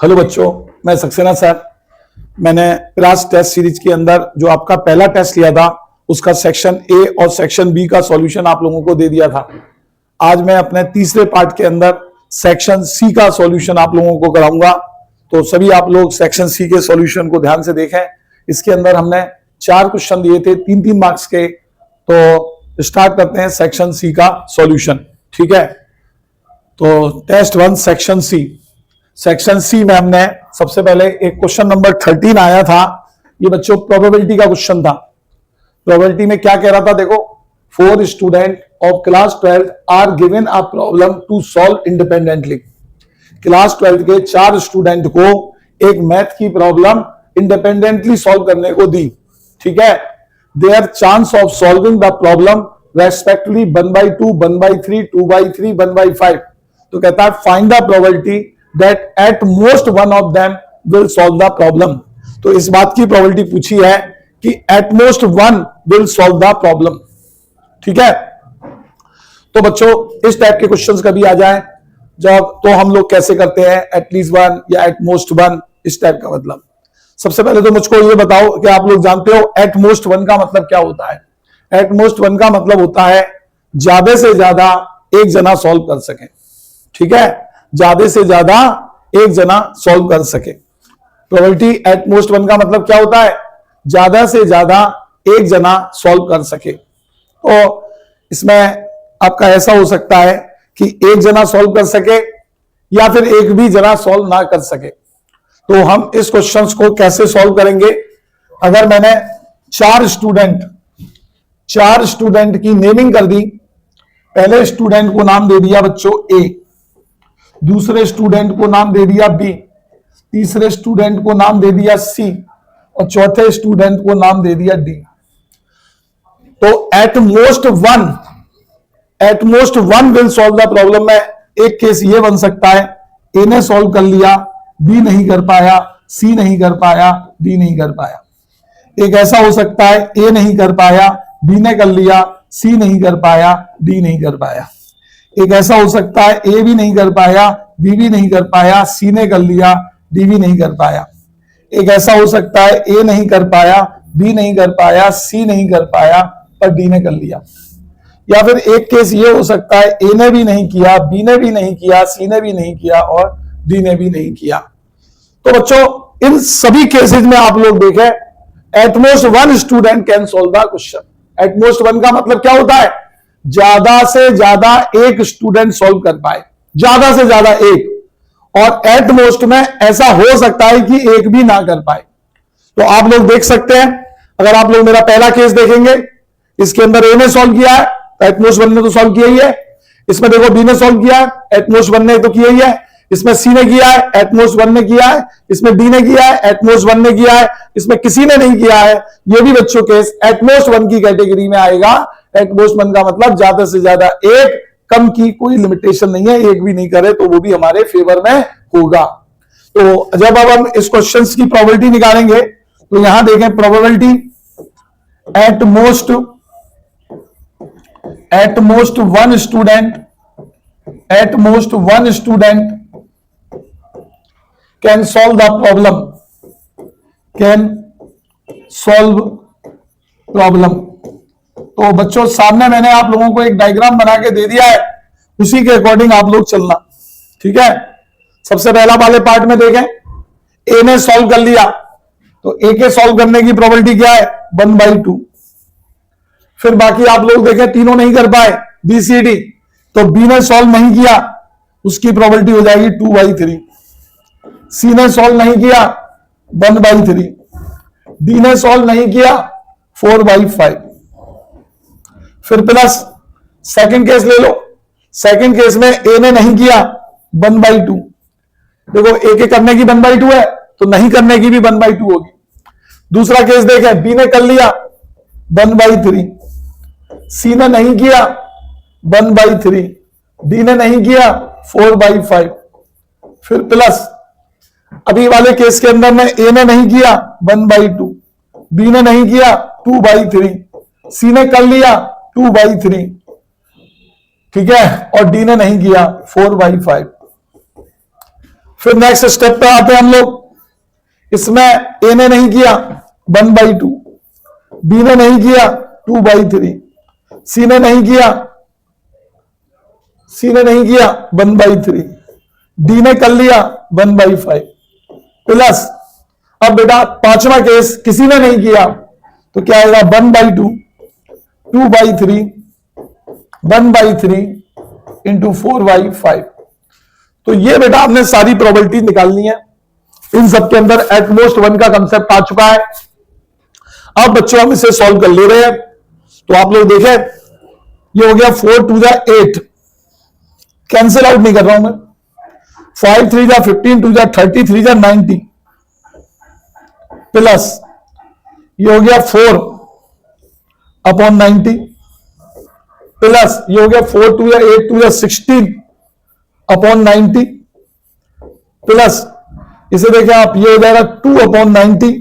Hello बच्चों, मैं Saxena sir. मैंने क्लास टेस्ट सीरीज के अंदर जो आपका पहला टेस्ट लिया था उसका सेक्शन ए और सेक्शन बी का सॉल्यूशन आप लोगों को दे दिया था। आज मैं अपने तीसरे पार्ट के अंदर सेक्शन सी का सॉल्यूशन आप लोगों को कराऊंगा। तो सभी आप लोग सेक्शन सी के सॉल्यूशन को ध्यान से देखें। इसके अंदर हमने 4 क्वेश्चन दिए थे 3-3 मार्क्स के। तो स्टार्ट करते हैं सेक्शन सी का सॉल्यूशन। ठीक है, तो test 1 section C. Section C में हमने सबसे पहले एक क्वेश्चन नंबर 13 आया था। ये बच्चों प्रोबेबिलिटी का क्वेश्चन था। प्रोबेबिलिटी में क्या कह रहा था, देखो, 4 student of class 12 are given a problem to solve independently. Class 12 के 4 स्टूडेंट को एक मैथ की प्रॉब्लम इंडिपेंडेंटली सॉल्व करने को दी। ठीक है, there chance of solving the problem respectively 1/2, 1/3, 2/3, 1/5। तो कहता है find the probability that at most one of them will solve the problem। तो इस बात की प्रोबेबिलिटी पूछी है कि at most one will solve the problem। ठीक है, तो बच्चों इस टाइप के क्वेश्चंस कभी आ जाए जब, तो हम लोग कैसे करते हैं, एटलीस्ट वन या एट मोस्ट वन, इस टाइप का मतलब। सबसे पहले तो मुझको ये बताओ कि आप लोग जानते हो एट मोस्ट वन का मतलब क्या होता है। एट मोस्ट वन का मतलब होता है ज्यादा से ज्यादा एक जना सॉल्व कर सके। ठीक है, ज्यादा से ज्यादा एक जना सॉल्व कर सके। प्रोबेबिलिटी एट मोस्ट वन का मतलब क्या होता है, ज्यादा से ज्यादा एक जना सॉल्व कर सके। तो इसमें आपका ऐसा हो सकता है कि एक जना सॉल्व कर सके या फिर एक भी जना सॉल्व ना कर सके। तो हम इस क्वेश्चन को कैसे सॉल्व करेंगे, अगर मैंने 4 स्टूडेंट की नेमिंग कर दी। पहले स्टूडेंट को नाम दे दिया बच्चों ए, दूसरे स्टूडेंट को नाम दे दिया बी, तीसरे स्टूडेंट को नाम दे दिया सी और चौथे स्टूडेंट को नाम दे दिया डी। तो at most one will solve the problem में एक केस ये बन सकता है, ए ने सॉल्व कर लिया, बी नहीं कर पाया, सी नहीं कर पाया, डी नहीं कर पाया। एक ऐसा हो सकता है ए नहीं कर पाया, बी ने कर लिया, सी नहीं कर पाया, डी नहीं कर पाया। एक ऐसा हो सकता है ए भी नहीं कर पाया, बी भी नहीं कर पाया, सी ने कर लिया, डी भी नहीं कर पाया। एक ऐसा हो सकता है ए नहीं कर पाया, बी नहीं कर पाया, सी नहीं कर पाया, पर डी ने कर लिया। या फिर एक केस ये हो सकता है ए ने भी नहीं किया, बी ने भी नहीं किया, सी ने भी नहीं किया और डी ने भी नहीं किया। तो बच्चों इन सभी केसेस में आप लोग देखें at most one student can solve the question. At most one का मतलब क्या होता है, ज्यादा से ज्यादा एक स्टूडेंट सॉल्व कर पाए, ज्यादा से ज्यादा एक। और एट मोस्ट में ऐसा हो सकता है कि एक भी ना कर पाए। तो आप लोग देख सकते हैं, अगर आप लोग मेरा पहला केस देखेंगे, इसके अंदर ए ने सॉल्व किया है तो एटमोस्ट वन ने तो सॉल्व किया ही है। इसमें देखो बी ने सॉल्व किया है, एटमोस्ट वन ने तो किया ही है। इसमें सी ने किया है, एटमोस्ट वन ने किया है। इसमें डी ने किया है, एटमोस्ट वन ने किया है। इसमें किसी ने नहीं किया है। ये भी बच्चों केस एटमोस्ट वन की कैटेगरी में आएगा। एटमोस्ट वन का मतलब ज्यादा से ज्यादा एक, कम की कोई लिमिटेशन नहीं है, एक भी नहीं करे तो वो भी हमारे फेवर में होगा। तो जब अब हम इस क्वेश्चन की प्रोबेबिलिटी निकालेंगे तो यहां देखें probability at most one student can solve the problem. तो बच्चों सामने मैंने आप लोगों को एक डायग्राम बना के दे दिया है, उसी के अकॉर्डिंग आप लोग चलना। ठीक है, सबसे पहला वाले पार्ट में देखें, ए ने सॉल्व कर लिया तो ए के सॉल्व करने की प्रोबेबिलिटी क्या है, 1/2। फिर बाकी आप लोग देखें तीनों नहीं कर पाए, बी सी डी, तो बी ने सॉल्व नहीं किया, उसकी प्रोबेबिलिटी हो जाएगी 2/3। सी ने सॉल्व नहीं किया, 1/3। डी ने सॉल्व नहीं किया, 4/5। फिर प्लस सेकंड केस ले लो। सेकंड केस में ए ने नहीं किया, 1/2। देखो ए के करने की 1/2 है तो नहीं करने की भी 1/2 होगी। दूसरा केस देखें, बी ने कर लिया 1/3, सी ने नहीं किया 1/3, डी ने नहीं किया 4/5। फिर प्लस अभी वाले केस के अंदर में ए ने नहीं किया 1/2, बी ने नहीं किया 2/3, सी ने कर लिया 2/3, ठीक है, और डी ने नहीं किया 4/5। फिर नेक्स्ट स्टेप पे आते हैं हम लोग। इसमें ए ने नहीं किया 1/2, बी ने नहीं किया 2/3, सी ने नहीं किया 1/3, डी ने कर लिया 1/5 प्लस, अब बेटा पांचवा केस किसी ने नहीं किया तो क्या आएगा 1/2, 2/3, 1/3 इंटू 4/5। तो ये बेटा आपने सारी प्रोबेबिलिटी निकालनी है। इन सब के अंदर एटमोस्ट 1 का कंसेप्ट आ चुका है। अब बच्चों हम इसे सॉल्व कर ले रहे हैं। तो आप लोग देखें, ये हो गया 4 2 जा 8, कैंसिल आउट नहीं कर रहा हूं मैं। 5 3 जा 15, 2 जा 30, 3 जा 90 प्लस ये हो गया 4/90 प्लस ये हो गया 4 2 या 8 2 या 16/90 प्लस इसे देखें आप, ये हो जाएगा 2/90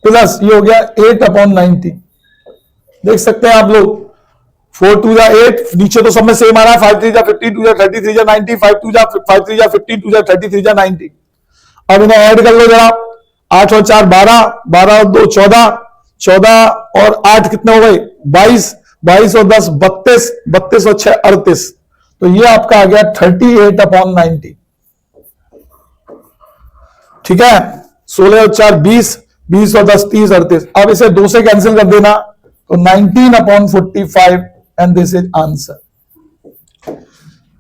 प्लस ये हो गया 8/90। देख सकते हैं आप लोग, 4 2 जा 8, नीचे तो सब में सेम आ रहा है। 5 3 जा 15, 2 जा 30, 3 जा 90, 5 3 जा 15, 2 जा 30, 3 जा 90। अब इन्हें ऐड कर लो जरा, 8 और 4 12, 12 और 2 14, 14 और 8 कितने हो गए 22, 22 और 10 32, 32 और 6 38। तो ये आपका आ गया 38/90। ठीक है, 16 और 4 20, 20 और 10 30 38। अब इसे 2 से कैंसिल कर देना तो 19/45 एंड दिस इज आंसर।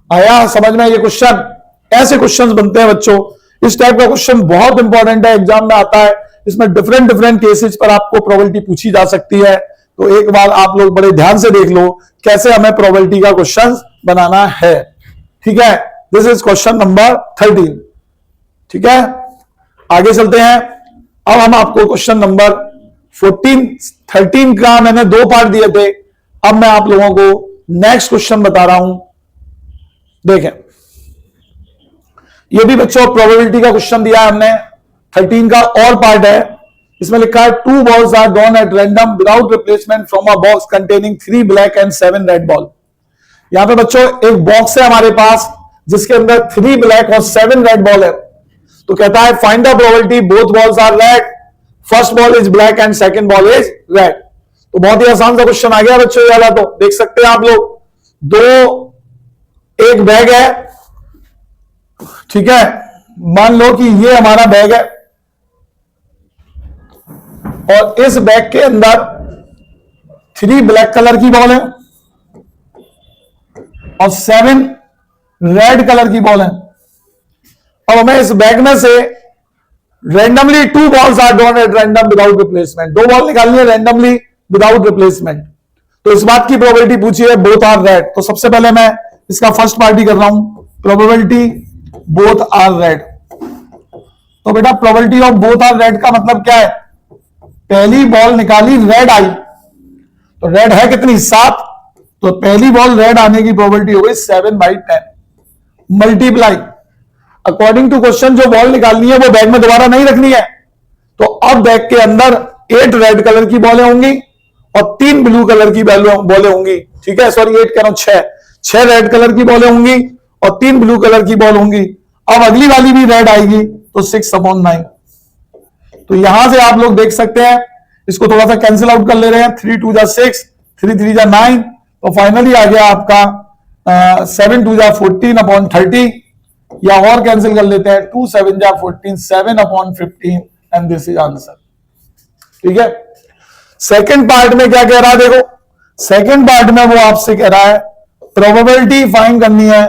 आया समझ में ये क्वेश्चन? ऐसे क्वेश्चंस बनते हैं बच्चों। इस टाइप का क्वेश्चन बहुत इंपॉर्टेंट है, एग्जाम में आता है। इसमें डिफरेंट डिफरेंट केसेस पर आपको प्रोबेबिलिटी पूछी जा सकती है। तो एक बार आप लोग बड़े ध्यान से देख लो कैसे हमें प्रोबेबिलिटी का क्वेश्चन बनाना है। ठीक है, दिस इज क्वेश्चन नंबर 13। ठीक है, आगे चलते हैं। अब हम आपको क्वेश्चन नंबर 13 का मैंने 2 पार्ट दिए थे। अब मैं आप लोगों को नेक्स्ट क्वेश्चन बता रहा हूं। देखें, ये भी बच्चों प्रोबेबिलिटी का क्वेश्चन दिया है हमने, 13 का और पार्ट है। इसमें लिखा है 2 balls are drawn at random without replacement from a box containing 3 black and 7 red ball। यहां पे बच्चों एक बॉक्स है हमारे पास जिसके अंदर 3 ब्लैक और 7 रेड बॉल है। तो कहता है find the probability both balls are red, first ball is black and second ball is red. तो बहुत ही आसान सा क्वेश्चन आ गया बच्चों। ज्यादा तो देख सकते हैं आप लोग, एक बैग है। ठीक है, मान लो कि ये हमारा बैग है और इस बैग के अंदर 3 ब्लैक कलर की बॉल है और 7 रेड कलर की बॉल है। अब हमें इस बैग में से randomly 2 balls are drawn at random without replacement, 2 ball निकालनी है रैंडमली विदाउट रिप्लेसमेंट। तो इस बात की प्रोबेबिलिटी पूछी है बोथ आर रेड। तो सबसे पहले मैं इसका फर्स्ट पार्टी कर रहा हूं, प्रोबेबिलिटी बोथ आर रेड। तो बेटा probability of both are red का मतलब क्या है? पहली बॉल निकाली रेड आई, तो रेड है कितनी 7, तो पहली बॉल रेड आने की प्रोबेबिलिटी हो गई 7/10 मल्टीप्लाई। अकॉर्डिंग टू क्वेश्चन जो बॉल निकालनी है वो बैग में दोबारा नहीं रखनी है। तो अब बैग के अंदर 8 रेड कलर की बॉलें होंगी और 3 ब्लू कलर की बॉलें होंगी। ठीक है, सॉरी 8 कह रहा हूं, 6 रेड कलर की बॉलें होंगी और 3 ब्लू कलर की बॉल होंगी। अब अगली वाली भी रेड आएगी तो 6/9। तो यहां से आप लोग देख सकते हैं, इसको थोड़ा सा कैंसिल आउट कर ले रहे हैं। 3 2 जा 6, 3 3 जा 9, तो फाइनली आ गया आपका 7 2 जा 14/30, या और कैंसिल कर लेते हैं 2 7 जा 14, 7/15 एंड दिस इज आंसर। ठीक है, सेकंड पार्ट में क्या कह रहा है? देखो सेकंड पार्ट में वो आपसे कह रहा है प्रोबेबिलिटी फाइंड करनी है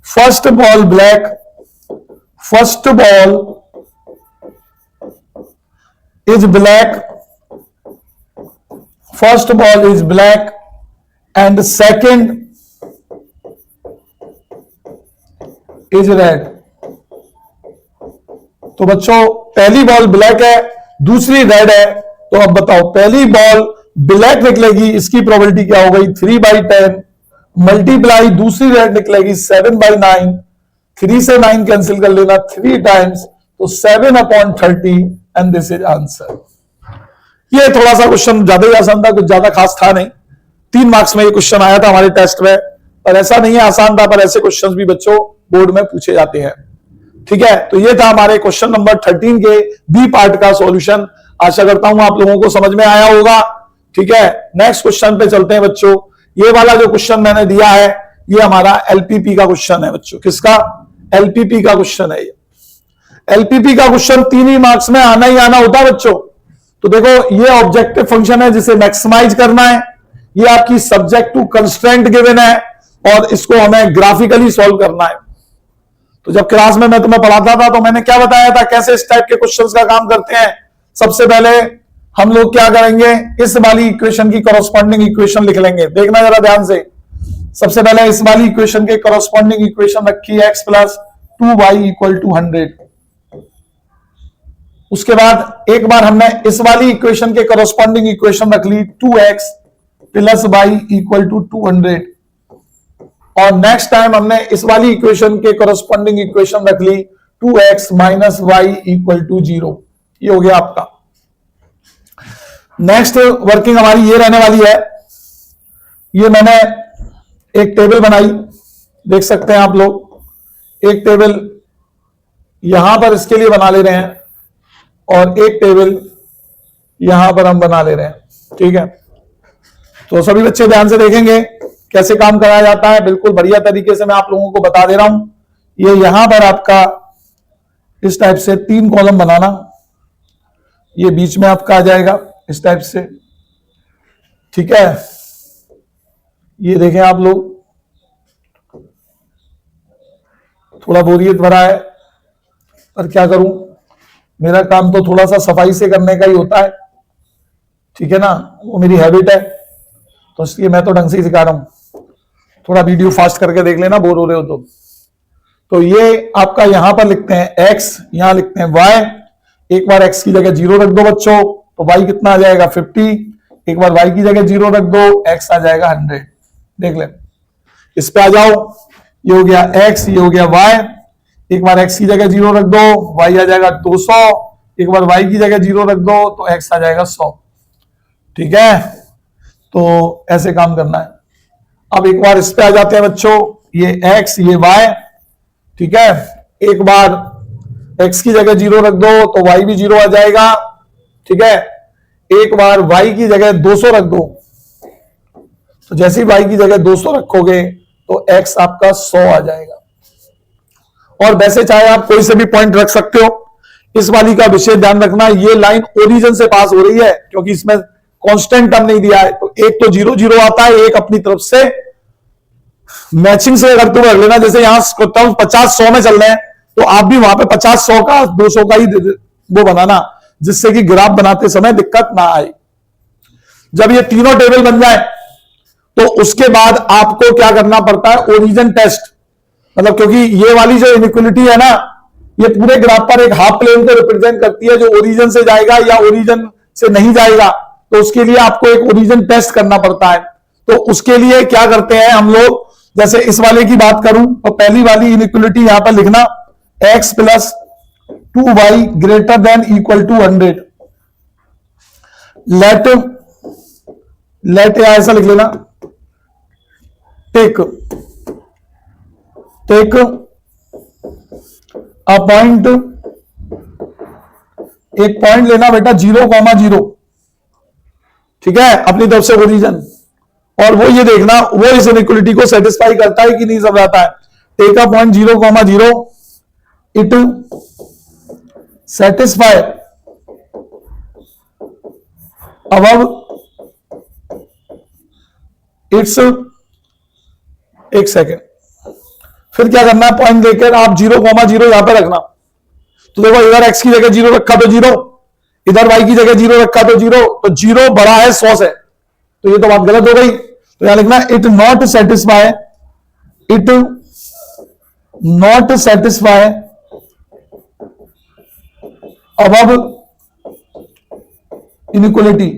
first ball black, first ball is black, first ball is black and second is red. तो बच्चों पहली बॉल ब्लैक है, दूसरी रेड है। तो अब बताओ पहली बॉल ब्लैक निकलेगी, इसकी प्रोबेबिलिटी क्या हो गई 3/10 मल्टीप्लाई दूसरी रेड निकलेगी 7/9, 3 से 9 कैंसिल कर लेना 3 टाइम्स, तो 7/30 एंड दिस इज आंसर। ये थोड़ा सा क्वेश्चन ज्यादा ही आसान था, कुछ ज्यादा खास था नहीं। 3 मार्क्स में ये क्वेश्चन आया था हमारे टेस्ट में, पर ऐसा नहीं है आसान था, पर ऐसे क्वेश्चंस भी बच्चों बोर्ड में पूछे जाते हैं। ठीक है, तो ये था हमारे क्वेश्चन नंबर 13 के बी पार्ट का सॉल्यूशन। आशा करता हूं आप लोगों को समझ में आया होगा। ठीक है, नेक्स्ट क्वेश्चन पे चलते हैं बच्चों। ये वाला जो क्वेश्चन मैंने दिया है ये हमारा एलपीपी का क्वेश्चन है बच्चों। किसका? एलपीपी का क्वेश्चन है ये। एलपीपी का क्वेश्चन 3 ही मार्क्स में आना ही आना होता है बच्चों। तो देखो, ये ऑब्जेक्टिव फंक्शन है जिसे मैक्सिमाइज करना है। ये आपकी सब्जेक्ट टू कंस्ट्रेंट गिवन है और इसको हमें ग्राफिकली सॉल्व करना है। तो जब क्लास में मैं तुम्हें पढ़ाता था तो मैंने क्या बताया था, कैसे इस टाइप के क्वेश्चंस का काम करते हैं। सबसे पहले हम लोग क्या करेंगे, इस वाली इक्वेशन की करस्पॉन्डिंग इक्वेशन लिख लेंगे। देखना जरा ध्यान से। सबसे पहले इस वाली इक्वेशन के करस्पॉन्डिंग इक्वेशन रखी है x plus 2y equal to 100। उसके बाद एक बार हमने इस वाली इक्वेशन के करस्पॉन्डिंग इक्वेशन रख ली 2x plus y equal to 200। और नेक्स्ट टाइम हमने इस वाली इक्वेशन के करस्पॉन्डिंग इक्वेशन रख ली 2x minus y equal to 0। ये हो गया आपका। नेक्स्ट वर्किंग हमारी ये रहने वाली है। ये मैंने एक टेबल बनाई, देख सकते हैं आप लोग। एक टेबल यहां पर इसके लिए बना ले रहे हैं और एक टेबल यहां पर हम बना ले रहे हैं। ठीक है, तो सभी बच्चे ध्यान से देखेंगे कैसे काम कराया जाता है। बिल्कुल बढ़िया तरीके से मैं आप लोगों को बता दे रहा हूं। ये यहां पर आपका इस टाइप से 3 कॉलम बनाना, ये बीच में आपका आ जाएगा इस टाइप से। ठीक है, ये देखें आप लोग, थोड़ा बोरियत भरा है पर क्या करूं, मेरा काम तो थोड़ा सा सफाई से करने का ही होता है। ठीक है ना, वो मेरी हैबिट है, तो इसलिए मैं तो ढंग से ही सिखा रहा हूं। थोड़ा वीडियो फास्ट करके देख लेना, बोर हो रहे हो तो ये आपका यहां पर लिखते हैं x, यहां लिखते हैं y। एक बार x की जगह 0 रख दो बच्चों, तो y कितना आ जाएगा 50। एक बार y की जगह 0 रख दो, x आ जाएगा 100। देख ले, इस पे आ जाओ। ये हो गया x, ये हो गया y। एक बार x की जगह 0 रख दो, y आ जाएगा 200। एक बार y की जगह 0 रख दो तो x आ जाएगा 100। ठीक है, तो ऐसे काम करना है। अब एक बार इस पे आ जाते हैं बच्चों, ये x ये y। ठीक है, एक बार x की जगह 0 रख दो तो y भी 0 आ जाएगा। ठीक है, एक बार y की जगह 200 रख दो, तो जैसे ही y की जगह 200 रखोगे तो x आपका 100 आ जाएगा। और वैसे चाहे आप कोई से भी पॉइंट रख सकते हो। इस वाली का विशेष ध्यान रखना, ये लाइन ओरिजिन से पास हो रही है क्योंकि इसमें कांस्टेंट टर्म नहीं दिया है। तो एक तो 0 0 आता है, एक अपनी तरफ से मैचिंग से अगर तुम रख लेना, जैसे यहां 50 100 में चल रहे हैं तो आप भी वहां पे 50 100 का 200 का ही वो बनाना, जिससे कि ग्राफ बनाते समय दिक्कत ना आए। जब ये तीनों टेबल बन जाए तो उसके बाद आपको क्या करना पड़ता है, ओरिजिन टेस्ट। मतलब क्योंकि ये वाली जो इनइक्वालिटी है ना, ये पूरे ग्राफ पर एक हाफ प्लेन को रिप्रेजेंट करती है, जो ओरिजिन से जाएगा या ओरिजिन से नहीं जाएगा, तो उसके लिए आपको एक ओरिजिन टेस्ट करना पड़ता है। तो उसके लिए क्या करते हैं हम लोग, जैसे इस वाले की बात करूं तो पहली वाली इनइक्वालिटी यहां पर लिखना, x plus 2y greater than equal to 100। Let या ऐसा लिख लेना, टेक अ पॉइंट, एक पॉइंट लेना बेटा 0,0। ठीक है, अपनी तरफ से ओरिजिन, और वो ये देखना वो इस इनइक्वालिटी को सेटिस्फाई करता है कि नहीं समझाता है। Take a point 0,0, it satisfy above it's, एक सेकेंड, फिर क्या करना है, पॉइंट लेकर आप 0,0 यहां पर रखना। तो देखो, इधर x की जगह 0 रखा तो 0, इधर y की जगह 0 रखा तो 0, तो 0 बड़ा है 100 से, तो ये तो बात गलत हो गई। तो यहां लिखना it not satisfy above inequality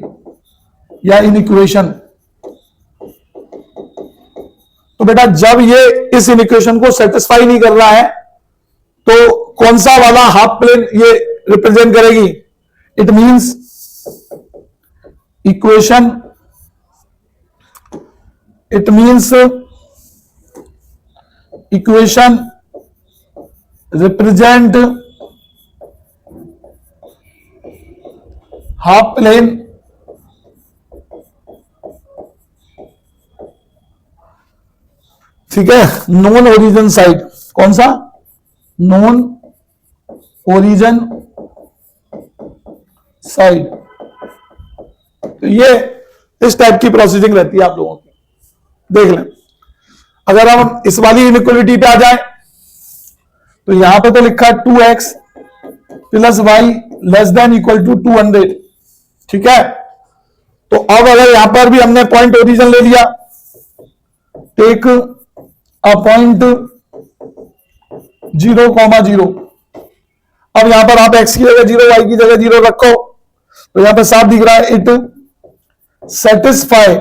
या इनइक्वेशन। तो बेटा जब ये इस इनइक्वेशन को सेटिस्फाई नहीं कर रहा है तो कौन सा वाला हाफ प्लेन ये रिप्रेजेंट करेगी, it means equation, equation represent half plane ठीक है, नॉन ओरिजिन साइड। कौन सा? Non origin side. तो ये इस टाइप की प्रोसेसिंग रहती है आप लोगों की। देख लें, अगर हम इस वाली इनइक्वालिटी पे आ जाए तो यहां पे तो लिखा है 2x plus y less than equal to 200। ठीक है, तो अब अगर यहां पर भी हमने पॉइंट ओरिजिन ले लिया, टेक अ पॉइंट 0,0। अब यहां पर आप x की जगह 0, y की जगह 0 रखो तो यहां पर साफ दिख रहा है इट सेटिस्फाई।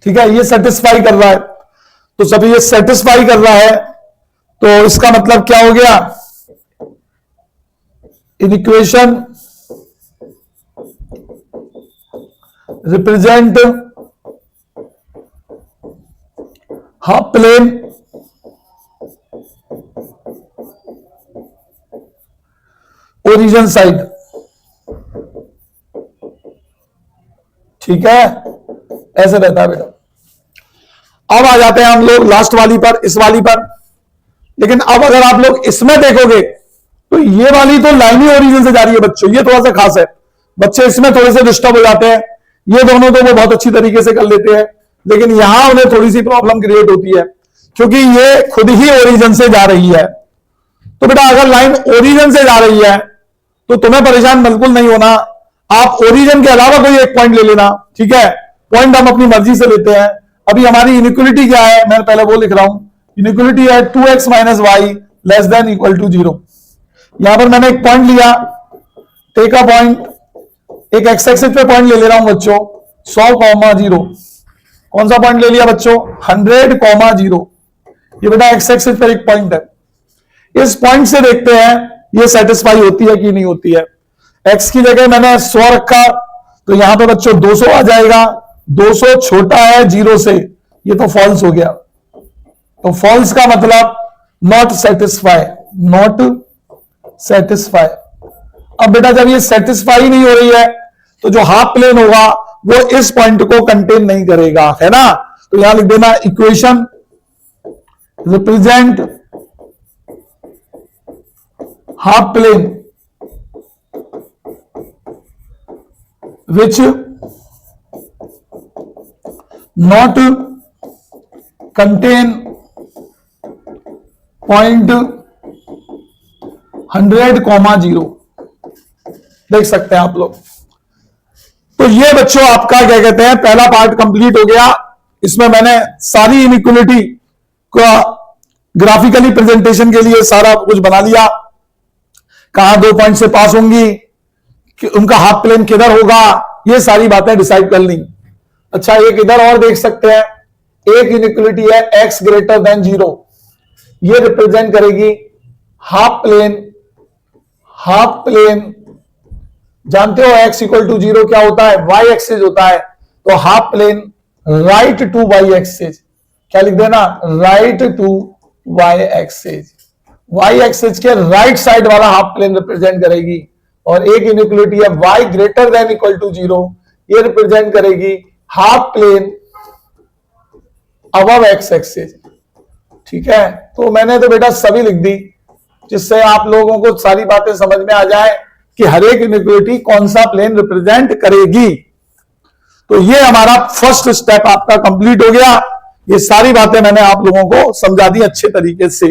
ठीक है, ये सेटिस्फाई कर रहा है, तो जब ये सेटिस्फाई कर रहा है तो इसका मतलब क्या हो गया? Inequation represent half plane origin side. ठीक है, ऐसे रहता है बेटा। अब आ जाते हैं हम लोग लास्ट वाली पर, इस वाली पर। लेकिन अब अगर आप लोग इसमें देखोगे तो ये वाली तो लाइन ही ओरिजिन से जा रही है बच्चों, ये थोड़ा सा खास है। बच्चे इसमें थोड़े से डिस्टर्ब हो जाते हैं, ये दोनों तो वो बहुत अच्छी तरीके से कर लेते हैं, लेकिन यहां उन्हें थोड़ी सी प्रॉब्लम क्रिएट होती है क्योंकि ये खुद ही ओरिजिन से जा रही है। तो बेटा अगर लाइन ओरिजिन से जा रही है तो तुम्हें परेशान बिल्कुल नहीं होना, आप ओरिजिन के अलावा कोई एक पॉइंट ले लेना। ठीक है, पॉइंट हम अपनी मर्जी से लेते हैं। अभी हमारी इनइक्वालिटी क्या है, मैं पहले वो लिख रहा हूं। इनइक्वालिटी है 2x minus y less than equal to 0। यहां पर मैंने एक पॉइंट लिया, टेक अ पॉइंट, एक एक्स एक्सिस पे पॉइंट ले ले रहा हूं बच्चों 100,0। कौन सा पॉइंट ले लिया बच्चों? 100,0। ये बेटा एक्स एक्सिस पर एक पॉइंट है। इस पॉइंट से देखते हैं ये सेटिस्फाई होती है कि नहीं होती है। एक्स की जगह मैंने 100 रखा तो यहां पे बच्चों 200 आ जाएगा। 200 छोटा है 0 से, ये तो फॉल्स हो गया। तो फॉल्स का मतलब नॉट सेटिस्फाई, नॉट सेटिस्फाई। अब बेटा जब ये सेटिस्फाई नहीं हो रही है तो जो हाफ प्लेन होगा वो इस पॉइंट को कंटेन नहीं करेगा, है ना। तो यहां लिख देना equation represent half plane which not contain point 100,0। देख सकते हैं आप लोग। तो ये बच्चों आपका क्या कहते हैं, पहला पार्ट कंप्लीट हो गया। इसमें मैंने सारी इनइक्वालिटी का ग्राफिकली प्रेजेंटेशन के लिए सारा कुछ बना लिया, कहां 2 पॉइंट से पास होंगी, कि उनका हाफ प्लेन किधर होगा, ये सारी बातें डिसाइड कर ली। अच्छा, एक इधर और देख सकते हैं, एक इनइक्वालिटी है x ग्रेटर देन 0। ये रिप्रेजेंट करेगी हाफ प्लेन। हाफ प्लेन जानते हो x इक्वल टू 0 क्या होता है? y एक्सिस होता है। तो half plane right to y axis, क्या लिख देना? Right to y axis. y axis के राइट साइड वाला हाफ प्लेन रिप्रेजेंट करेगी। और एक इनइक्वालिटी है y greater than equal to 0, ये रिप्रेजेंट करेगी half plane above x axis. ठीक है, तो मैंने तो बेटा सभी लिख दी जिससे आप लोगों को सारी बातें समझ में आ जाए कि हर एक इनइक्वालिटी कौन सा प्लेन रिप्रेजेंट करेगी। तो ये हमारा फर्स्ट स्टेप आपका कंप्लीट हो गया। ये सारी बातें मैंने आप लोगों को समझा दी अच्छे तरीके से।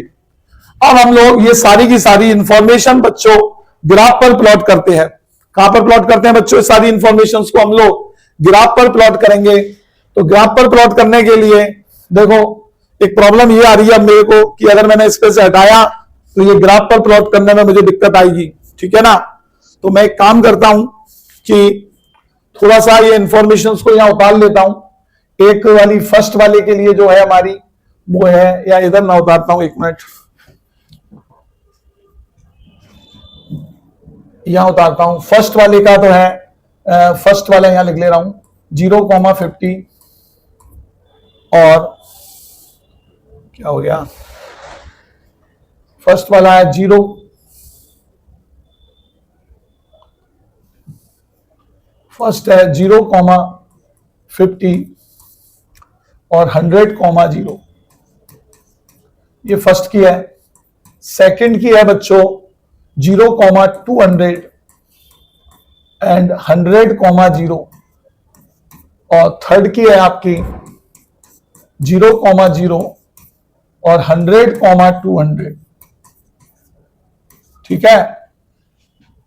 अब हम लोग ये सारी की सारी इंफॉर्मेशन बच्चों ग्राफ पर प्लॉट करते हैं। कहां पर प्लॉट करते हैं बच्चों? सारी इंफॉर्मेशन को हम लोग ग्राफ पर प्लॉट करेंगे। तो ग्राफ पर प्लॉट करने के लिए देखो एक प्रॉब्लम ये आ रही है मेरे को कि अगर मैंने इसके से हटाया तो ये ग्राफ पर प्लॉट करने में मुझे दिक्कत आएगी। ठीक है ना, तो मैं एक काम करता हूं कि थोड़ा सा ये इंफॉर्मेशन को यहां उतार लेता हूं। एक वाली फर्स्ट वाले के लिए जो है हमारी वो है, या इधर ना उतारता हूं, एक मिनट यहां उतारता हूं। फर्स्ट वाले का तो है, फर्स्ट वाला यहां लिख ले रहा हूं 0,50 और क्या हो गया फर्स्ट वाला है 0, फर्स्ट है 0,50 और 100,0, ये फर्स्ट की है। सेकंड की है बच्चों 0,200 एंड 100,0 और थर्ड की है आपकी 0,0 और 100,200। ठीक है,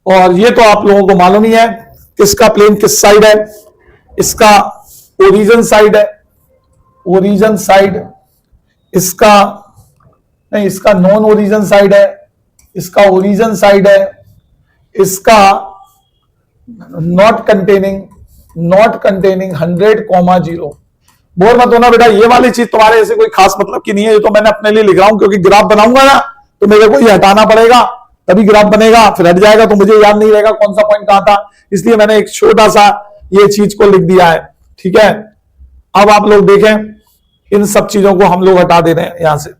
और ये तो आप लोगों को मालूम ही है किसका प्लेन किस साइड है, इसका ओरिजिन साइड है, ओरिजिन साइड, इसका नहीं, इसका नॉन ओरिजिन साइड है, इसका ओरिजिन साइड है, इसका नॉट कंटेनिंग 100,0। बोर मत होना बेटा, ये वाली चीज तुम्हारे ऐसे कोई खास मतलब की नहीं है, ये तो मैंने अपने लिए लिख रहा हूं, क्योंकि ग्राफ बनाऊंगा ना तो मेरे को ये हटाना पड़ेगा, तभी ग्राफ बनेगा, फिर हट जाएगा तो मुझे याद नहीं रहेगा कौन सा पॉइंट कहां था, इसलिए मैंने एक छोटा सा ये चीज को लिख दिया है। ठीक है, अब आप लोग देखें, इन सब चीजों को हम लोग हटा दे रहे हैं, यहां से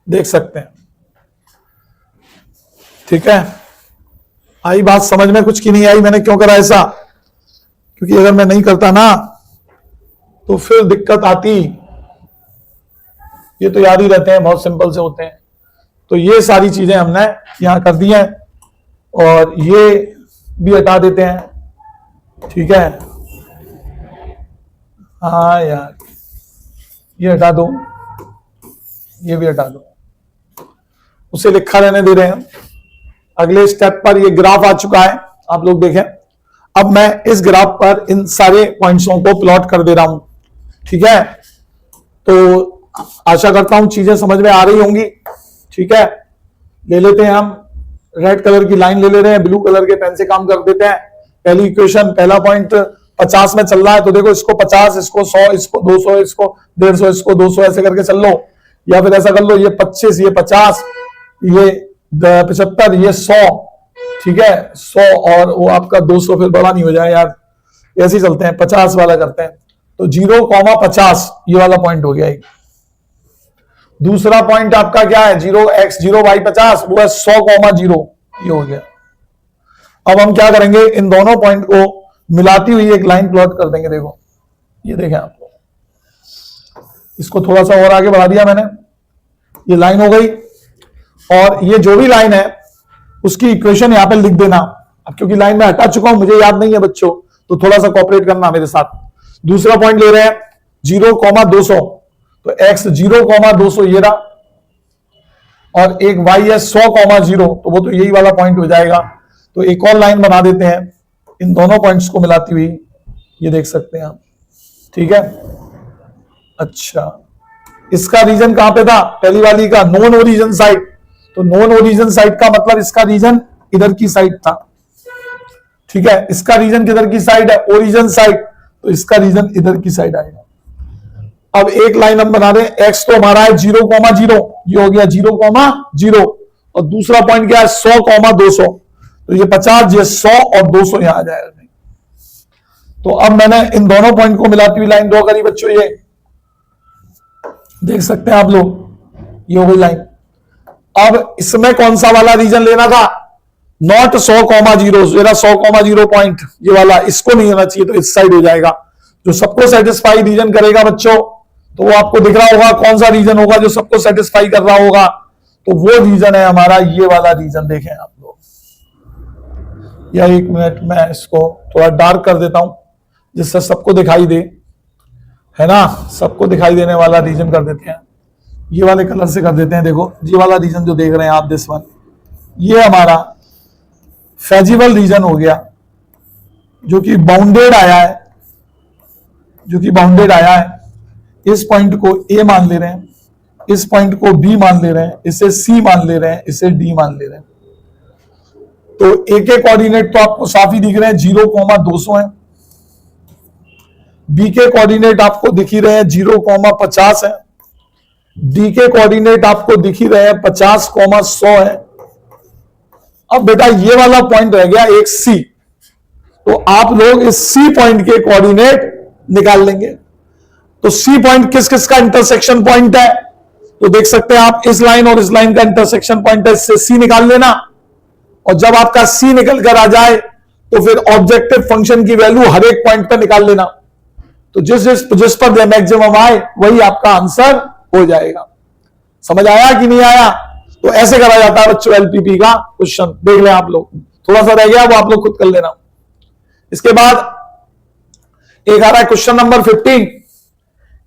देख सकते हैं। ठीक है, आई बात समझ में कुछ की नहीं आई, मैंने क्यों करा ऐसा, क्योंकि अगर मैं नहीं करता ना तो फिर दिक्कत आती। ये तो याद ही रहते हैं, बहुत सिंपल से होते हैं। तो ये सारी चीजें हमने यहां कर दी हैं और ये भी हटा देते हैं। ठीक है, हाँ यार, ये हटा दो, ये भी हटा दो, उसे लिखा रहने दे रहे हैं। अगले स्टेप पर ये ग्राफ आ चुका है, आप लोग देखें। अब मैं इस ग्राफ पर इन सारे पॉइंट्सों को प्लॉट कर दे रहा हूं। ठीक है, तो आशा करता हूं चीजें समझ में आ रही होंगी। ठीक है, ले लेते हैं, हम रेड कलर की लाइन ले ले रहे हैं, ब्लू कलर के पेन से काम कर देते हैं। पहली इक्वेशन, पहला पॉइंट 50 में चल रहा है, तो देखो इसको 50, इसको 100, इसको 200, इसको 150, इसको 200, ऐसे करके चल लो, या फिर ऐसा कर लो, ये 25, ये 50, ये 75, ये 100। ठीक है, 100 और वो आपका 200, फिर बड़ा नहीं हो जाए यार, ऐसे ही चलते हैं, 50 वाला करते हैं। तो 0,50 ये वाला पॉइंट हो गया एक। दूसरा पॉइंट आपका क्या है, 0x 0y 50, वो है 100,0, ये हो गया। अब हम क्या करेंगे, इन दोनों पॉइंट को मिलाती हुई एक लाइन प्लॉट कर देंगे। देखो, ये देखें आप, इसको थोड़ा सा और आगे बढ़ा दिया मैंने, ये लाइन हो गई, और ये जो भी लाइन है उसकी इक्वेशन यहां पे लिख देना। अब क्योंकि लाइन में हटा चुका हूं, मुझे याद नहीं है बच्चों, तो थोड़ा सा कोऑपरेट करना मेरे साथ। दूसरा पॉइंट ले रहे हैं 0,200, तो x 0,200 ये रहा, और एक y है 100,0, तो वो तो यही वाला पॉइंट हो जाएगा। तो एक और लाइन बना देते हैं इन दोनों पॉइंट्स को मिलाती हुई, ये देख सकते हैं आप। ठीक है, अच्छा, इसका रीजन कहां पे था, पहली वाली का नॉन ओरिजिन साइड, तो नॉन ओरिजिन साइड का मतलब इसका रीजन इधर की साइड था। ठीक है, इसका रीजन किधर की साइड है, ओरिजिन साइड, तो इसका रीजन इधर की साइड आएगा। अब एक लाइन हम बना रहे हैं, x तो हमारा है 0,0, ये हो गया 0,0, और दूसरा पॉइंट क्या है 100,200, तो ये 50, ये 100 और 200 यहां आ जाएगा। तो अब मैंने इन दोनों पॉइंट को मिलाती हुई लाइन ड्रॉ करी बच्चों, ये देख सकते हैं आप लोग, ये हो गई लाइन। अब इसमें कौन सा वाला रीजन लेना था, नॉट 100,0, जरा 100,0 पॉइंट ये वाला, इसको नहीं होना चाहिए, तो इस साइड हो जाएगा। जो सबको सेटिस्फाई रीजन करेगा बच्चों, तो वो आपको दिख रहा होगा कौन सा रीजन होगा जो सबको सेटिस्फाई कर रहा होगा, तो वो रीजन है हमारा ये वाला रीजन। देखें आप लोग, या एक मिनट मैं इसको थोड़ा डार्क कर देता हूं जिससे सबको दिखाई दे, है ना, सबको दिखाई देने वाला रीजन कर देते हैं, ये वाले कलर से कर देते हैं। देखो, ये वाला रीजन जो देख रहे हैं आप, दिस वन, ये हमारा फेजिबल रीजन हो गया, जो कि बाउंडेड आया है, इस पॉइंट को A मान ले रहे हैं, इस पॉइंट को B मान ले रहे हैं, इसे C मान ले रहे हैं, इसे D मान ले रहे हैं। तो A के कोऑर्डिनेट तो आपको साफ ही दिख रहे हैं, 0,200 है। B के कोऑर्डिनेट आपको दिख ही रहे हैं, 0,50 है। D के कोऑर्डिनेट आपको दिख ही रहे हैं, 50,100 है। अब बेटा ये वाला पॉइंट रह गया एक C, तो आप लोग इस C पॉइंट के कोऑर्डिनेट निकाल लेंगे। तो C पॉइंट किस किस का इंटरसेक्शन पॉइंट है, तो देख सकते हैं आप इस लाइन और इस लाइन का इंटरसेक्शन पॉइंट है, इससे सी निकाल लेना। और जब आपका सी निकल कर आ जाए तो फिर ऑब्जेक्टिव फंक्शन की वैल्यू हर एक पॉइंट पर निकाल लेना। तो जिस पर मैक्सिमम आए वही आपका आंसर हो जाएगा। समझ आया कि नहीं आया? तो ऐसे करा जाता है बच्चों एलपीपी का क्वेश्चन। देख लें आप लोग, थोड़ा सा रह गया वो आप लोग खुद कर लेना। इसके बाद एक आ रहा है क्वेश्चन नंबर 15।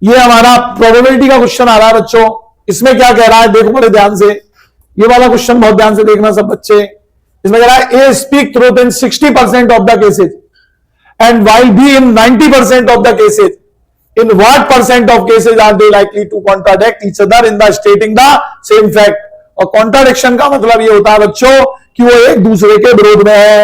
ये हमारा प्रोबेबिलिटी का क्वेश्चन आ रहा है बच्चों। इसमें क्या कह रहा है देखो बड़े ध्यान से, ये वाला क्वेश्चन बहुत ध्यान से देखना सब बच्चे। इसमें कह रहा है A speak truth in 60% of the cases and while B in 90% of the cases, in what percent of cases are they likely to contradict each other in the stating the same fact। और contradiction का मतलब ये होता है बच्चों कि वो एक दूसरे के विरोध में है।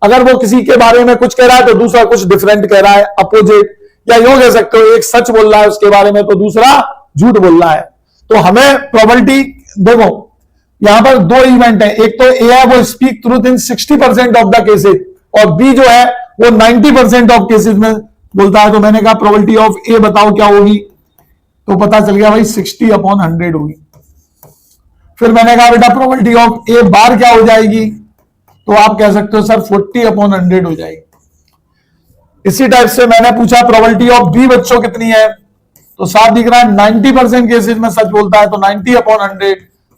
अगर वो किसी के बारे में कुछ कह रहा है तो दूसरा कुछ डिफरेंट कह रहा है, अपोजिट, या यूं कह सकते हो एक सच बोल रहा है उसके बारे में तो दूसरा झूठ बोल रहा है। तो हमें प्रोबेबिलिटी देखो यहां पर दो इवेंट है, एक तो ए है वो speak truth in 60% of the cases और बी जो है वो 90% ऑफ केसेज में बोलता है। तो मैंने कहा प्रोबेबिलिटी ऑफ ए बताओ क्या होगी, तो पता चल गया भाई 60/100 होगी। फिर मैंने कहा बेटा प्रोबेबिलिटी ऑफ ए बार क्या हो जाएगी, तो आप कह सकते हो सर 40/100 हो जाएगी। इसी टाइप से मैंने पूछा प्रोबेबिलिटी ऑफ बी बच्चों कितनी है, तो साफ दिख रहा है 90% केसेज में सच बोलता है तो 90/100,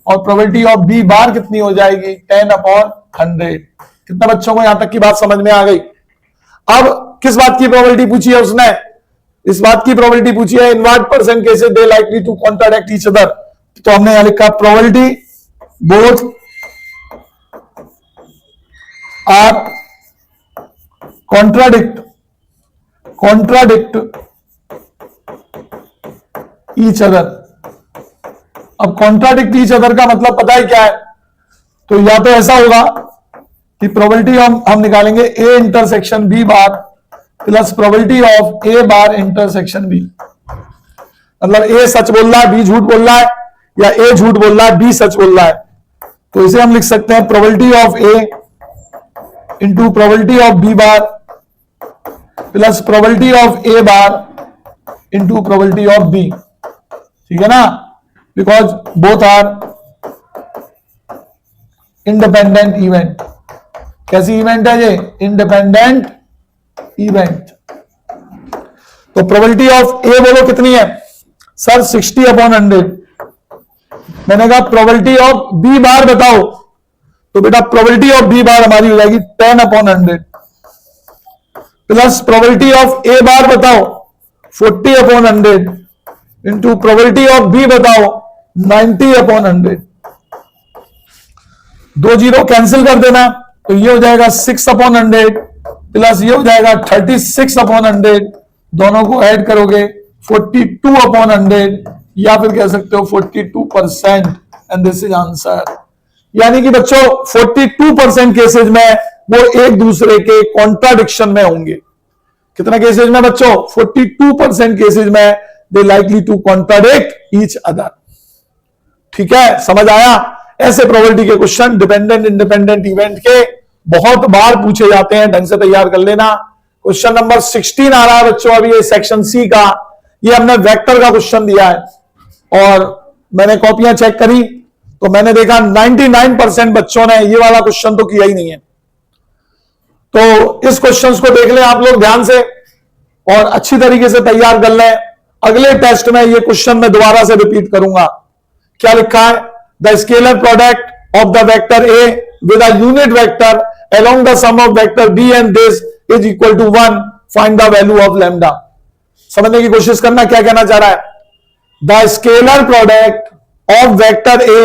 और प्रोबेबिलिटी ऑफ बी बार कितनी हो जाएगी 10/100। कितना बच्चों को यहां तक की बात समझ में आ गई? अब किस बात की प्रोबेबिलिटी पूछी है उसने? इस बात की प्रोबेबिलिटी पूछी है in what percent cases they likely to contradict each other. तो हमने यहां लिखा probability both are contradict each other. अब कॉन्ट्राडिक्ट ईच अदर का मतलब पता है क्या है? तो या तो ऐसा होगा कि प्रोबेबिलिटी हम निकालेंगे A intersection B bar plus probability of A bar intersection B. मतलब ए सच बोल रहा है बी झूठ बोल रहा है, या ए झूठ बोल रहा है बी सच बोल रहा है। तो इसे हम लिख सकते हैं probability of A into probability of B bar plus probability of A bar into probability of B. ठीक है ना, because both are independent event. कैसी इवेंट है ये? Independent event. तो प्रोबेबिलिटी ऑफ ए बोलो कितनी है सर 60/100। मैंने कहा प्रोबेबिलिटी ऑफ बी बार बताओ, तो बेटा प्रोबेबिलिटी ऑफ बी बार हमारी हो जाएगी 10/100 प्लस प्रोबेबिलिटी ऑफ ए बार बताओ 40/100 इंटू प्रोबेबिलिटी ऑफ बी बताओ 90/100। 2 0 कैंसिल कर देना तो ये हो जाएगा 6/100 प्लस ये हो जाएगा 36/100। दोनों को ऐड करोगे 42/100, या फिर कह सकते हो 42%, एंड दिस इज आंसर। यानी कि बच्चों 42% केसेज में वो एक दूसरे के कॉन्ट्राडिक्शन में होंगे। कितना केसेज में बच्चों? 42% केसेज में they likely to contradict each other. ठीक है, समझ आया? ऐसे प्रोबेबिलिटी के क्वेश्चन डिपेंडेंट इंडिपेंडेंट इवेंट के बहुत बार पूछे जाते हैं, ढंग से तैयार कर लेना। क्वेश्चन नंबर 16 आ रहा है बच्चों अभी ये सेक्शन सी का। ये हमने वेक्टर का क्वेश्चन दिया है और मैंने कॉपियां चेक करी तो मैंने देखा 99% बच्चों ने ये वाला क्वेश्चन तो किया ही नहीं है। तो इस क्वेश्चन को देख लें आप लोग ध्यान से और अच्छी तरीके से तैयार कर लें। अगले टेस्ट में ये क्वेश्चन मैं दोबारा से रिपीट करूंगा। क्या लिखा है? The scalar product of the vector A with a unit vector along the sum of vector b and this is equal to 1, find the value of lambda। समझने की कोशिश करना क्या कहना चाह रहा है। The scalar product of vector A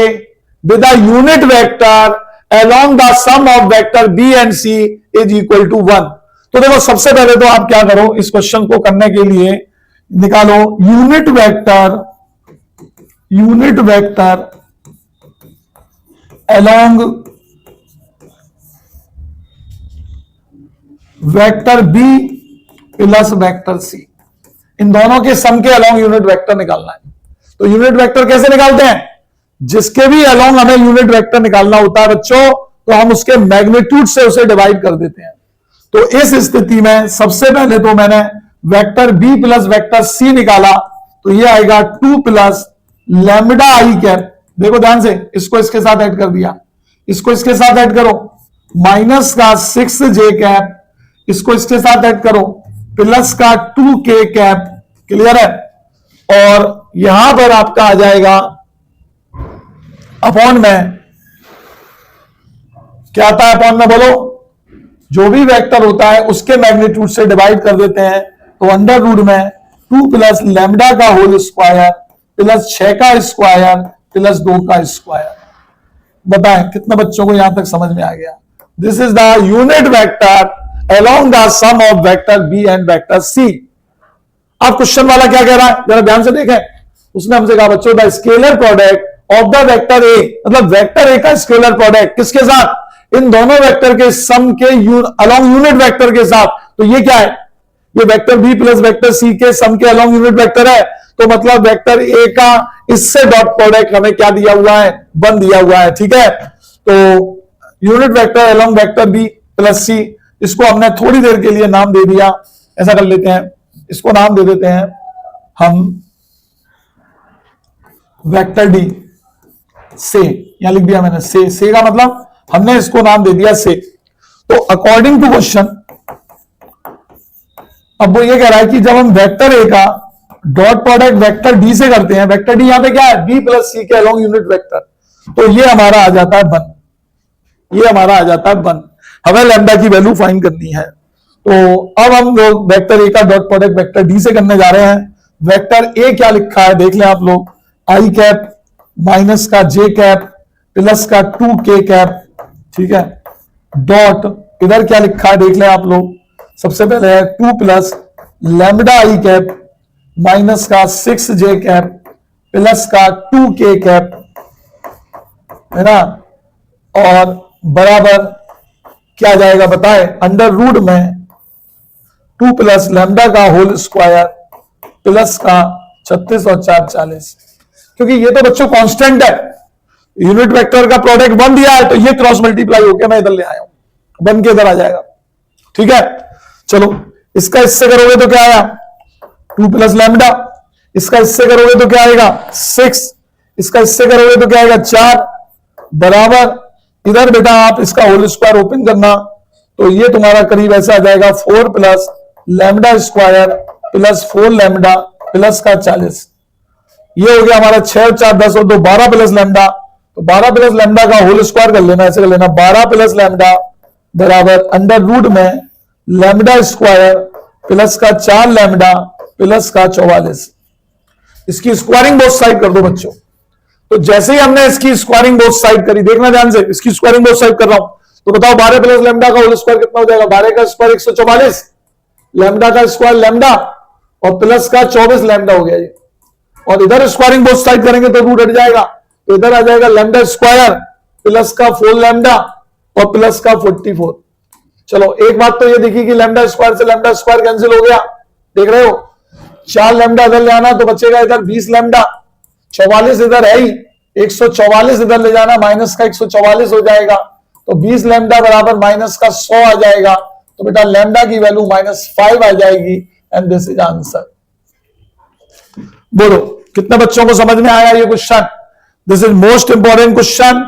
with a unit vector along the sum of vector b and c is equal to 1। तो देखो सबसे पहले तो आप क्या करो, इस क्वेश्चन को करने के लिए निकालो unit vector along vector B plus vector C, इन दोनों के सम के अलोंग यूनिट वेक्टर निकालना है। तो यूनिट वेक्टर कैसे निकालते हैं? जिसके भी अलोंग हमें यूनिट वेक्टर निकालना होता है बच्चों तो हम उसके मैग्नीट्यूड से उसे डिवाइड कर देते हैं। तो इस स्थिति में सबसे पहले तो मैंने vector B plus vector C निकाला तो ये आएगा 2 प्लस लैम्बडा आई कैप, देखो ध्यान से, इसको इसके साथ ऐड कर दिया, इसको इसके साथ ऐड करो, माइनस का 6j कैप, इसको इसके साथ ऐड करो, प्लस का 2k कैप, क्लियर है। और यहां पर आपका आ जाएगा अपॉन में, क्या आता है अपॉन में बोलो, जो भी वेक्टर होता है उसके मैग्नीट्यूड से डिवाइड कर देते हैं, तो अंडर रूट में 2 प्लस लैम्बडा का होल स्क्वायर प्लस 6 का स्क्वायर प्लस 2 का स्क्वायर। बताएं कितने बच्चों को यहां तक समझ में आ गया? This is the unit vector along the sum of vector B and vector C. अब क्वेश्चन वाला क्या कह रहा है, जरा ध्यान से देखें। उसने हमसे कहा बच्चों the scalar product of the vector A, मतलब वेक्टर ए का स्केलर प्रोडक्ट किसके साथ, इन दोनों वेक्टर के सम के अलोंग यूनिट वेक्टर के साथ। तो ये क्या है, ये vector B plus vector C के सम के अलोंग यूनिट वेक्टर है, तो मतलब वेक्टर ए का इससे डॉट प्रोडक्ट हमें क्या दिया हुआ है, 1 दिया हुआ है, ठीक है। तो unit vector along vector B plus C, इसको हमने थोड़ी देर के लिए नाम दे दिया, ऐसा कर लेते हैं, इसको नाम दे देते हैं हम वेक्टर डी से, यहां लिख दिया मैंने से का मतलब हमने इसको नाम दे दिया से। तो अकॉर्डिंग टू क्वेश्चन, अब वो ये कह रहा है कि जब हम वेक्टर ए का डॉट प्रोडक्ट वेक्टर डी से करते हैं, वेक्टर डी यहां पे क्या है, बी प्लस सी के अलोंग यूनिट वेक्टर, तो ये हमारा आ जाता है 1, ये हमारा आ जाता है 1। हमें लैम्बडा की वैल्यू फाइंड करनी है, तो अब हम लोग वेक्टर ए का डॉट प्रोडक्ट वेक्टर डी से करने जा रहे हैं। वेक्टर ए क्या लिखा है देख लें आप लोग, आई कैप माइनस का जे कैप प्लस का 2k कैप, ठीक है, डॉट इधर क्या लिखा है देख लें आप लोग। सबसे पहले है 2 प्लस लैम्बडा आई कैप माइनस का 6j कैप प्लस का 2k कैप, है ना, और बराबर क्या आ जाएगा बताए, अंडर रूट में 2 प्लस लैम्बडा का होल स्क्वायर प्लस का 36 और 4 40। क्योंकि ये तो बच्चों कांस्टेंट है, यूनिट वेक्टर का प्रोडक्ट 1 दिया है, तो ये क्रॉस मल्टीप्लाई होकर मैं इधर ले आया हूं, 1 के इधर आ जाएगा, ठीक है। चलो इसका इससे करोगे तो क्या आया 2 प्लस लैम्बडा, इसका इससे करोगे तो क्या आएगा 6, इसका इससे करोगे तो क्या आएगा 4, बराबर इधर बेटा आप इसका होल स्क्वायर ओपन करना, तो ये तुम्हारा करीब ऐसा आ जाएगा 4 plus lambda square plus 4 lambda plus का 40। ये हो गया हमारा 6 और 4 10 और 2 12 प्लस लैम्बडा, तो 12 प्लस लैम्बडा का होल स्क्वायर कर लेना, ऐसे कर लेना 12 प्लस लैम्बडा बराबर अंडर रूट में लैम्बडा स्क्वायर प्लस का 4 लैम्बडा प्लस का 44। इसकी स्क्वायरिंग बोथ साइड कर दो बच्चों। तो जैसे ही हमने इसकी स्क्वायरिंग बोथ साइड करी, देखना ध्यान से, इसकी स्क्वायरिंग बोथ साइड कर रहा हूं, तो बताओ 12 प्लस लैम्बडा का होल स्क्वायर कितना हो जाएगा, 12 का स्क्वायर 144, लैम्बडा का स्क्वायर लैम्बडा और प्लस का 24 लैम्बडा हो गया ये। और इधर स्क्वायरिंग बोथ साइड करेंगे तो रूट हट जाएगा, तो इधर आ जाएगा लैम्बडा स्क्वायर प्लस का 4 लैम्बडा और प्लस का 44। चलो एक बात तो ये देखी कि लैम्बडा स्क्वायर से लैम्बडा स्क्वायर कैंसिल हो गया, देख रहे हो, 4 लैम्बडा इधर ले आना तो बचेगा इधर 20 लैम्बडा, 44 इधर है ही, 144 इधर ले जाना, माइनस का 144 हो जाएगा, तो 20 लैम्बडा बराबर माइनस का 100 आ जाएगा, तो बेटा लैम्बडा की वैल्यू -5 आ जाएगी, एंड दिस इज आंसर। बोलो कितने बच्चों को समझ में आया ये question? This is most important question.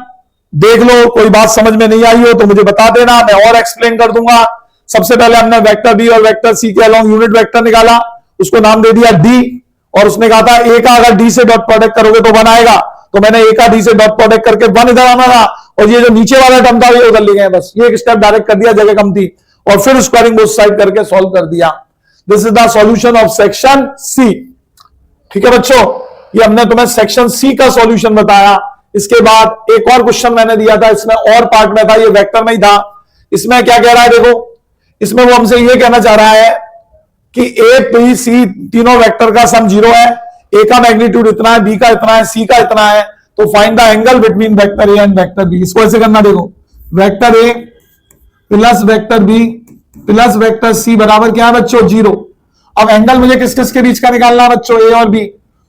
देख लो, कोई बात समझ में नहीं आई हो तो मुझे बता देना, मैं और एक्सप्लेन कर दूंगा। सबसे पहले हमने वेक्टर बी और वेक्टर सी के अलोंग यूनिट वेक्टर निकाला, उसको नाम दे दिया डी, और उसने कहा था ए का अगर डी से डॉट प्रोडक्ट करोगे तो 1 आएगा, तो मैंने ए का डी से डॉट प्रोडक्ट करके 1 इधर आना था, और ये जो नीचे वाला टर्म था ये उधर ले गए, बस ये एक स्टेप डायरेक्ट कर दिया, जगह कम थी, और फिर स्क्वायरिंग बोथ साइड करके सॉल्व कर दिया। This is the solution of section C. ठीक है बच्चों, ये हमने तुम्हें सेक्शन सी का सॉल्यूशन बताया। इसके बाद एक और क्वेश्चन मैंने दिया था, इसमें और पार्ट में था, ये वेक्टर में ही था। इसमें क्या कह रहा है देखो, इसमें वो हमसे ये कहना चाह रहा है कि ए बी सी तीनों वेक्टर का सम 0 है, ए का मैग्नीट्यूड इतना है, बी का इतना है, सी का इतना है, तो find the angle between vector A and vector B. इसको ऐसे करना, देखो vector A plus vector B plus vector C बराबर क्या है बच्चों 0। अब एंगल मुझे किस किस के बीच का निकालना है बच्चों, ए और बी,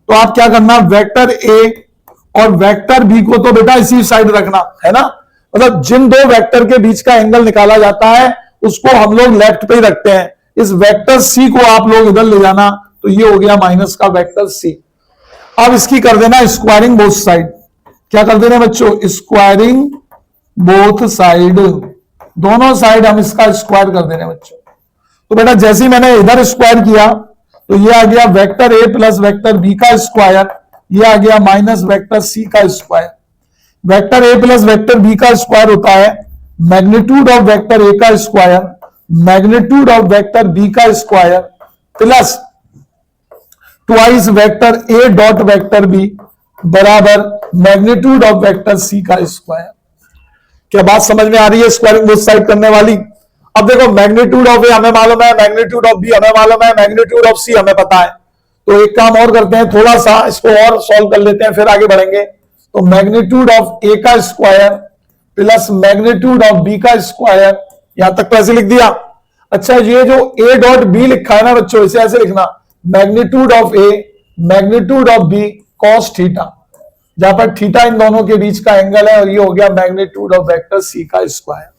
तो आप क्या करना, वेक्टर ए और वेक्टर बी को तो बेटा इसी साइड रखना है ना, मतलब जिन दो वेक्टर के बीच का एंगल निकाला जाता है उसको हम लोग लेफ्ट पे ही रखते हैं। इस वेक्टर सी को आप लोग इधर ले जाना, तो ये हो गया माइनस का वेक्टर सी। अब इसकी कर देना स्क्वायरिंग बोथ साइड। क्या कर देना बच्चों? स्क्वायरिंग बोथ साइड, दोनों साइड हम इसका स्क्वायर कर देने बच्चों। तो बेटा जैसे ही मैंने इधर स्क्वायर किया तो ये आ गया vector A plus vector B का स्क्वायर, ये आ गया माइनस वेक्टर सी का square. Vector A plus vector B का स्क्वायर होता है मैग्नीट्यूड ऑफ वेक्टर ए का square, magnitude of vector B का square plus twice vector A dot vector B बराबर मैग्नीट्यूड ऑफ वेक्टर सी का square. क्या बात समझ में आ रही है स्क्वायरिंग बोथ साइड करने वाली? अब देखो मैग्नीट्यूड ऑफ ए हमें मालूम है, मैग्नीट्यूड ऑफ बी हमें मालूम है, मैग्नीट्यूड ऑफ सी हमें पता है। तो एक काम और करते हैं, थोड़ा सा इसको और सॉल्व कर लेते हैं फिर आगे बढ़ेंगे। तो मैग्नीट्यूड ऑफ ए का square plus magnitude of B का स्क्वायर, यहां तक तो ऐसे लिख दिया। अच्छा ये जो ए डॉट बी लिखा है ना बच्चों, इसे ऐसे लिखना magnitude of A magnitude of B cos theta, जहां पर थीटा इन दोनों के बीच का एंगल है, और ये हो गया मैग्नीट्यूड ऑफ वेक्टर सी का स्क्वायर।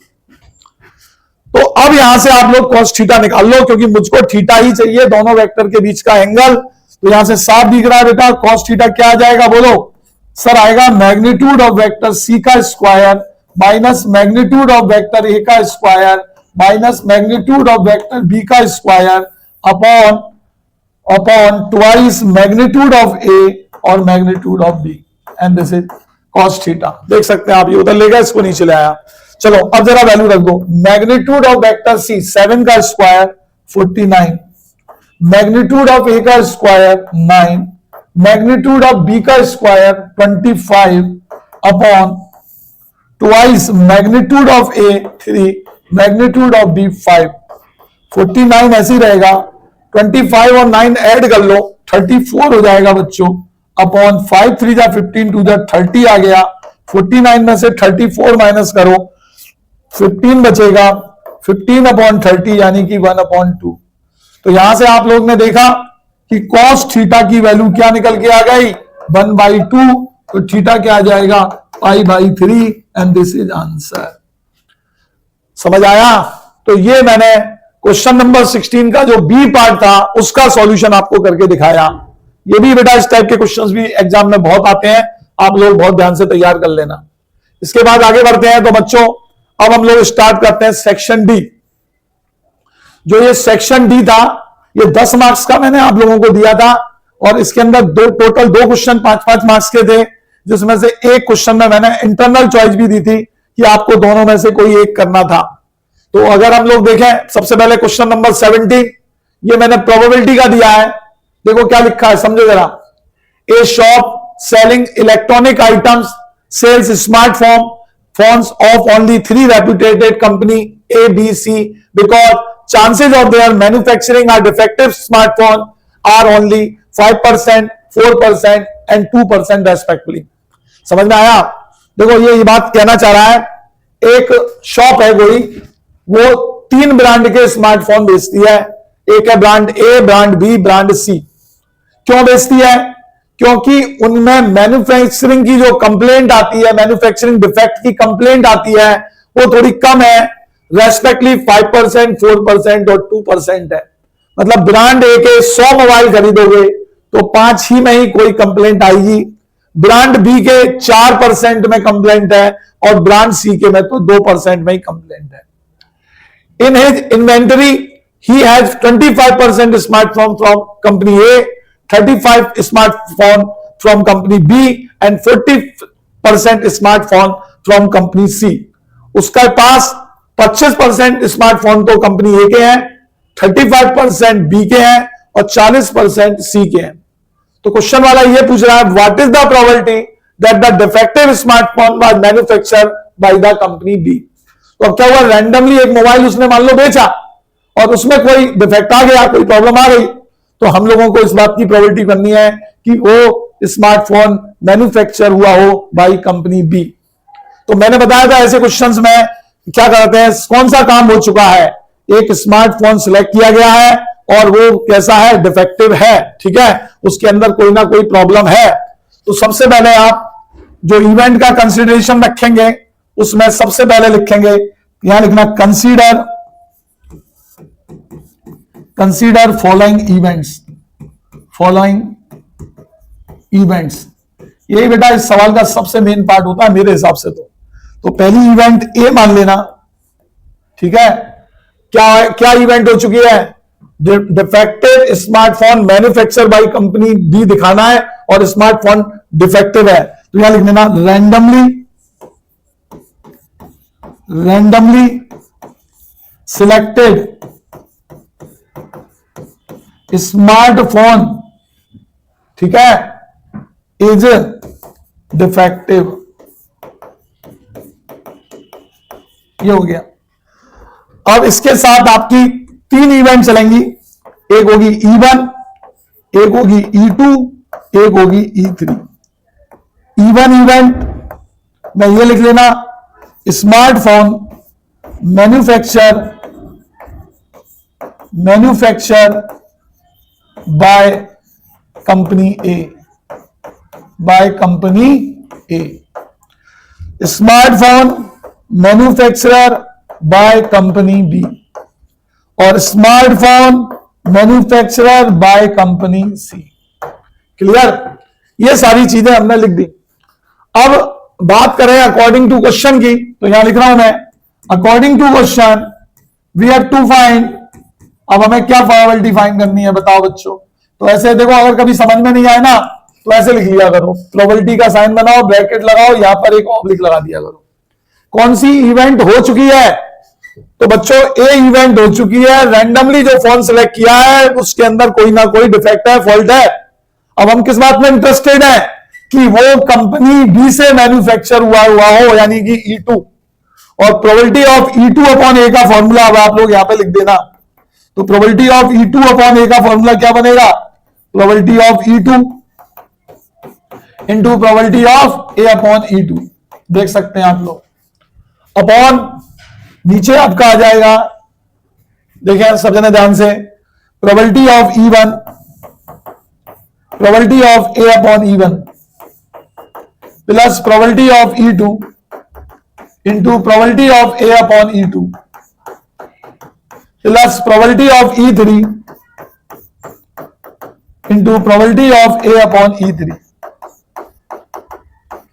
तो अब यहां से आप लोग कॉस थीटा निकाल लो, क्योंकि मुझको थीटा ही चाहिए, दोनों वेक्टर के बीच का एंगल। तो यहां से साफ दिख रहा है बेटा, कॉस थीटा क्या आ जाएगा बोलो? सर आएगा मैग्नीट्यूड ऑफ वेक्टर सी का square minus magnitude of vector A का square minus magnitude of vector B का square upon twice magnitude of A और magnitude of B, and this is cos theta. देख सकते हैं आप, ये उधर ले गया, इसको नीचे ले आया। चलो अब जरा वैल्यू रख दो। मैग्नीट्यूड ऑफ वेक्टर सी 7 का स्क्वायर 49, मैग्नीट्यूड ऑफ ए का स्क्वायर 9, मैग्नीट्यूड ऑफ बी का square 25 upon twice magnitude of A 3 magnitude of B 5। 49 ऐसे ही रहेगा, 25 और 9 ऐड कर लो 34 हो जाएगा बच्चों, अपॉन 5 3 जा 15 2 जा 30 आ गया। 49 में से 34 माइनस करो, 15 बचेगा, 15 अपॉन 30 यानी कि 1/2। तो यहां से आप लोग ने देखा कि cos थीटा की वैल्यू क्या निकल के आ गई? 1/2। तो थीटा क्या आ जाएगा? π/3, एंड दिस इज आंसर। समझ आया? तो ये मैंने क्वेश्चन नंबर 16 का जो बी पार्ट था उसका सॉल्यूशन आपको करके दिखाया। ये भी बेटा इस टाइप के क्वेश्चंस भी एग्जाम में बहुत आते हैं, आप लोग बहुत ध्यान से तैयार कर लेना। इसके बाद आगे बढ़ते हैं। तो बच्चों अब हम लोग स्टार्ट करते हैं सेक्शन डी। जो ये सेक्शन डी था, ये 10 मार्क्स का मैंने आप लोगों को दिया था, और इसके अंदर टोटल 2 क्वेश्चन 5-5 मार्क्स के थे, जिसमें से एक क्वेश्चन में मैंने इंटरनल चॉइस भी दी थी कि आपको दोनों में से कोई एक करना था। तो अगर हम लोग देखें, सबसे पहले क्वेश्चन नंबर 17, ये मैंने प्रोबेबिलिटी का दिया है। देखो क्या लिखा है, समझो जरा। A shop selling electronic items sells smartphone phones of only 3 reputed company A, B, C because chances of their manufacturing are defective smartphone are only 5%, 4% and 2% respectively। समझ में आया? देखो ये बात कहना चाह रहा है, एक शॉप है कोई, वो 3 ब्रांड के स्मार्टफोन बेचती है। एक है brand A, brand B, brand C. क्यों बेचती है? क्योंकि उनमें मैन्युफैक्चरिंग की जो कंप्लेंट आती है, मैन्युफैक्चरिंग डिफेक्ट की कंप्लेंट आती है, वो थोड़ी कम है, रेस्पेक्टिवली 5%, 4% और 2% है। मतलब ब्रांड ए के 100 मोबाइल खरीदोगे तो 5 ही में ही कोई कंप्लेंट आएगी, ब्रांड बी के 4% में कंप्लेंट है, और ब्रांड सी के में तो 2% में ही कंप्लेंट है। In his inventory he has 25% smartphone from company A, 35 smartphone from company B and 40% smartphone from company C. उसका पास 25% स्मार्टफोन तो कंपनी ए के हैं, 35% बी के हैं और 40% सी के हैं। तो क्वेश्चन वाला ये पूछ रहा है, what is the probability that the defective smartphone was manufactured by the company B. तो अब क्या हुआ, रैंडमली एक मोबाइल उसने मान लो बेचा और उसमें कोई डिफेक्ट आ गया, कोई प्रॉब्लम आ गई, तो हम लोगों को इस बात की प्रोबेबिलिटी करनी है कि वो स्मार्टफोन मैन्युफैक्चर हुआ हो बाय कंपनी बी। तो मैंने बताया था ऐसे क्वेश्चंस में क्या करते हैं, कौन सा काम हो चुका है, एक स्मार्टफोन सिलेक्ट किया गया है और वो कैसा है, डिफेक्टिव है, ठीक है, उसके अंदर कोई ना कोई प्रॉब्लम है। तो सबसे पहले आप जो इवेंट का कंसिडरेशन रखेंगे उसमें सबसे पहले लिखेंगे, यहां लिखना consider following events, following events. यही बेटा इस सवाल का सबसे मेन पार्ट होता है मेरे हिसाब से। तो पहली इवेंट ए मान लेना, ठीक है। क्या क्या इवेंट हो चुकी है? Defective smartphone manufacture by company B दिखाना है और स्मार्टफोन डिफेक्टिव है, तो यहां लिख देना रैंडमली सिलेक्टेड स्मार्टफोन, ठीक है, इज डिफेक्टिव। ये हो गया। अब इसके साथ आपकी 3 इवेंट चलेंगी, एक होगी E1, एक होगी E2, एक होगी E3। E1 इवेंट में ये लिख लेना, smartphone manufacture by company A, smartphone manufacturer by company B और smartphone manufacturer by company C. Clear? ये सारी चीजें हमने लिख दी। अब बात करें अकॉर्डिंग टू क्वेश्चन की, तो यहां लिख रहा हूं मैं, according to question we have to find. अब हमें क्या प्रोबेबिलिटी फाइंड करनी है बताओ बच्चों? तो ऐसे देखो, अगर कभी समझ में नहीं आए ना तो ऐसे लिख लिया करो, प्रोबेबिलिटी का साइन बनाओ, ब्रैकेट लगाओ, यहां पर एक ऑब्लिक लगा दिया करो। कौन सी इवेंट हो चुकी है? तो बच्चों ए इवेंट हो चुकी है। रैंडमली जो फोन सिलेक्ट किया है उसके अंदर कोई ना कोई डिफेक्ट है, फॉल्ट है। अब हम किस बात में इंटरेस्टेड है? कि वो कंपनी बी से मैन्युफैक्चर हुआ हो, यानी कि E2, और प्रोबेबिलिटी ऑफ E2 अपॉन ए का फॉर्मूला अब आप लोग यहां पे लिख देना। तो प्रोबेबिलिटी ऑफ E2 अपॉन ए का फॉर्मूला क्या बनेगा? Probability of E2 into probability of A upon E2। देख सकते हैं आप लोग, अपॉन नीचे आपका आ जाएगा, देखिए सब जने ध्यान से, probability of E1, probability of A upon E1 plus probability of E2 into probability of A upon E2 plus probability of E3 into probability of A upon E3।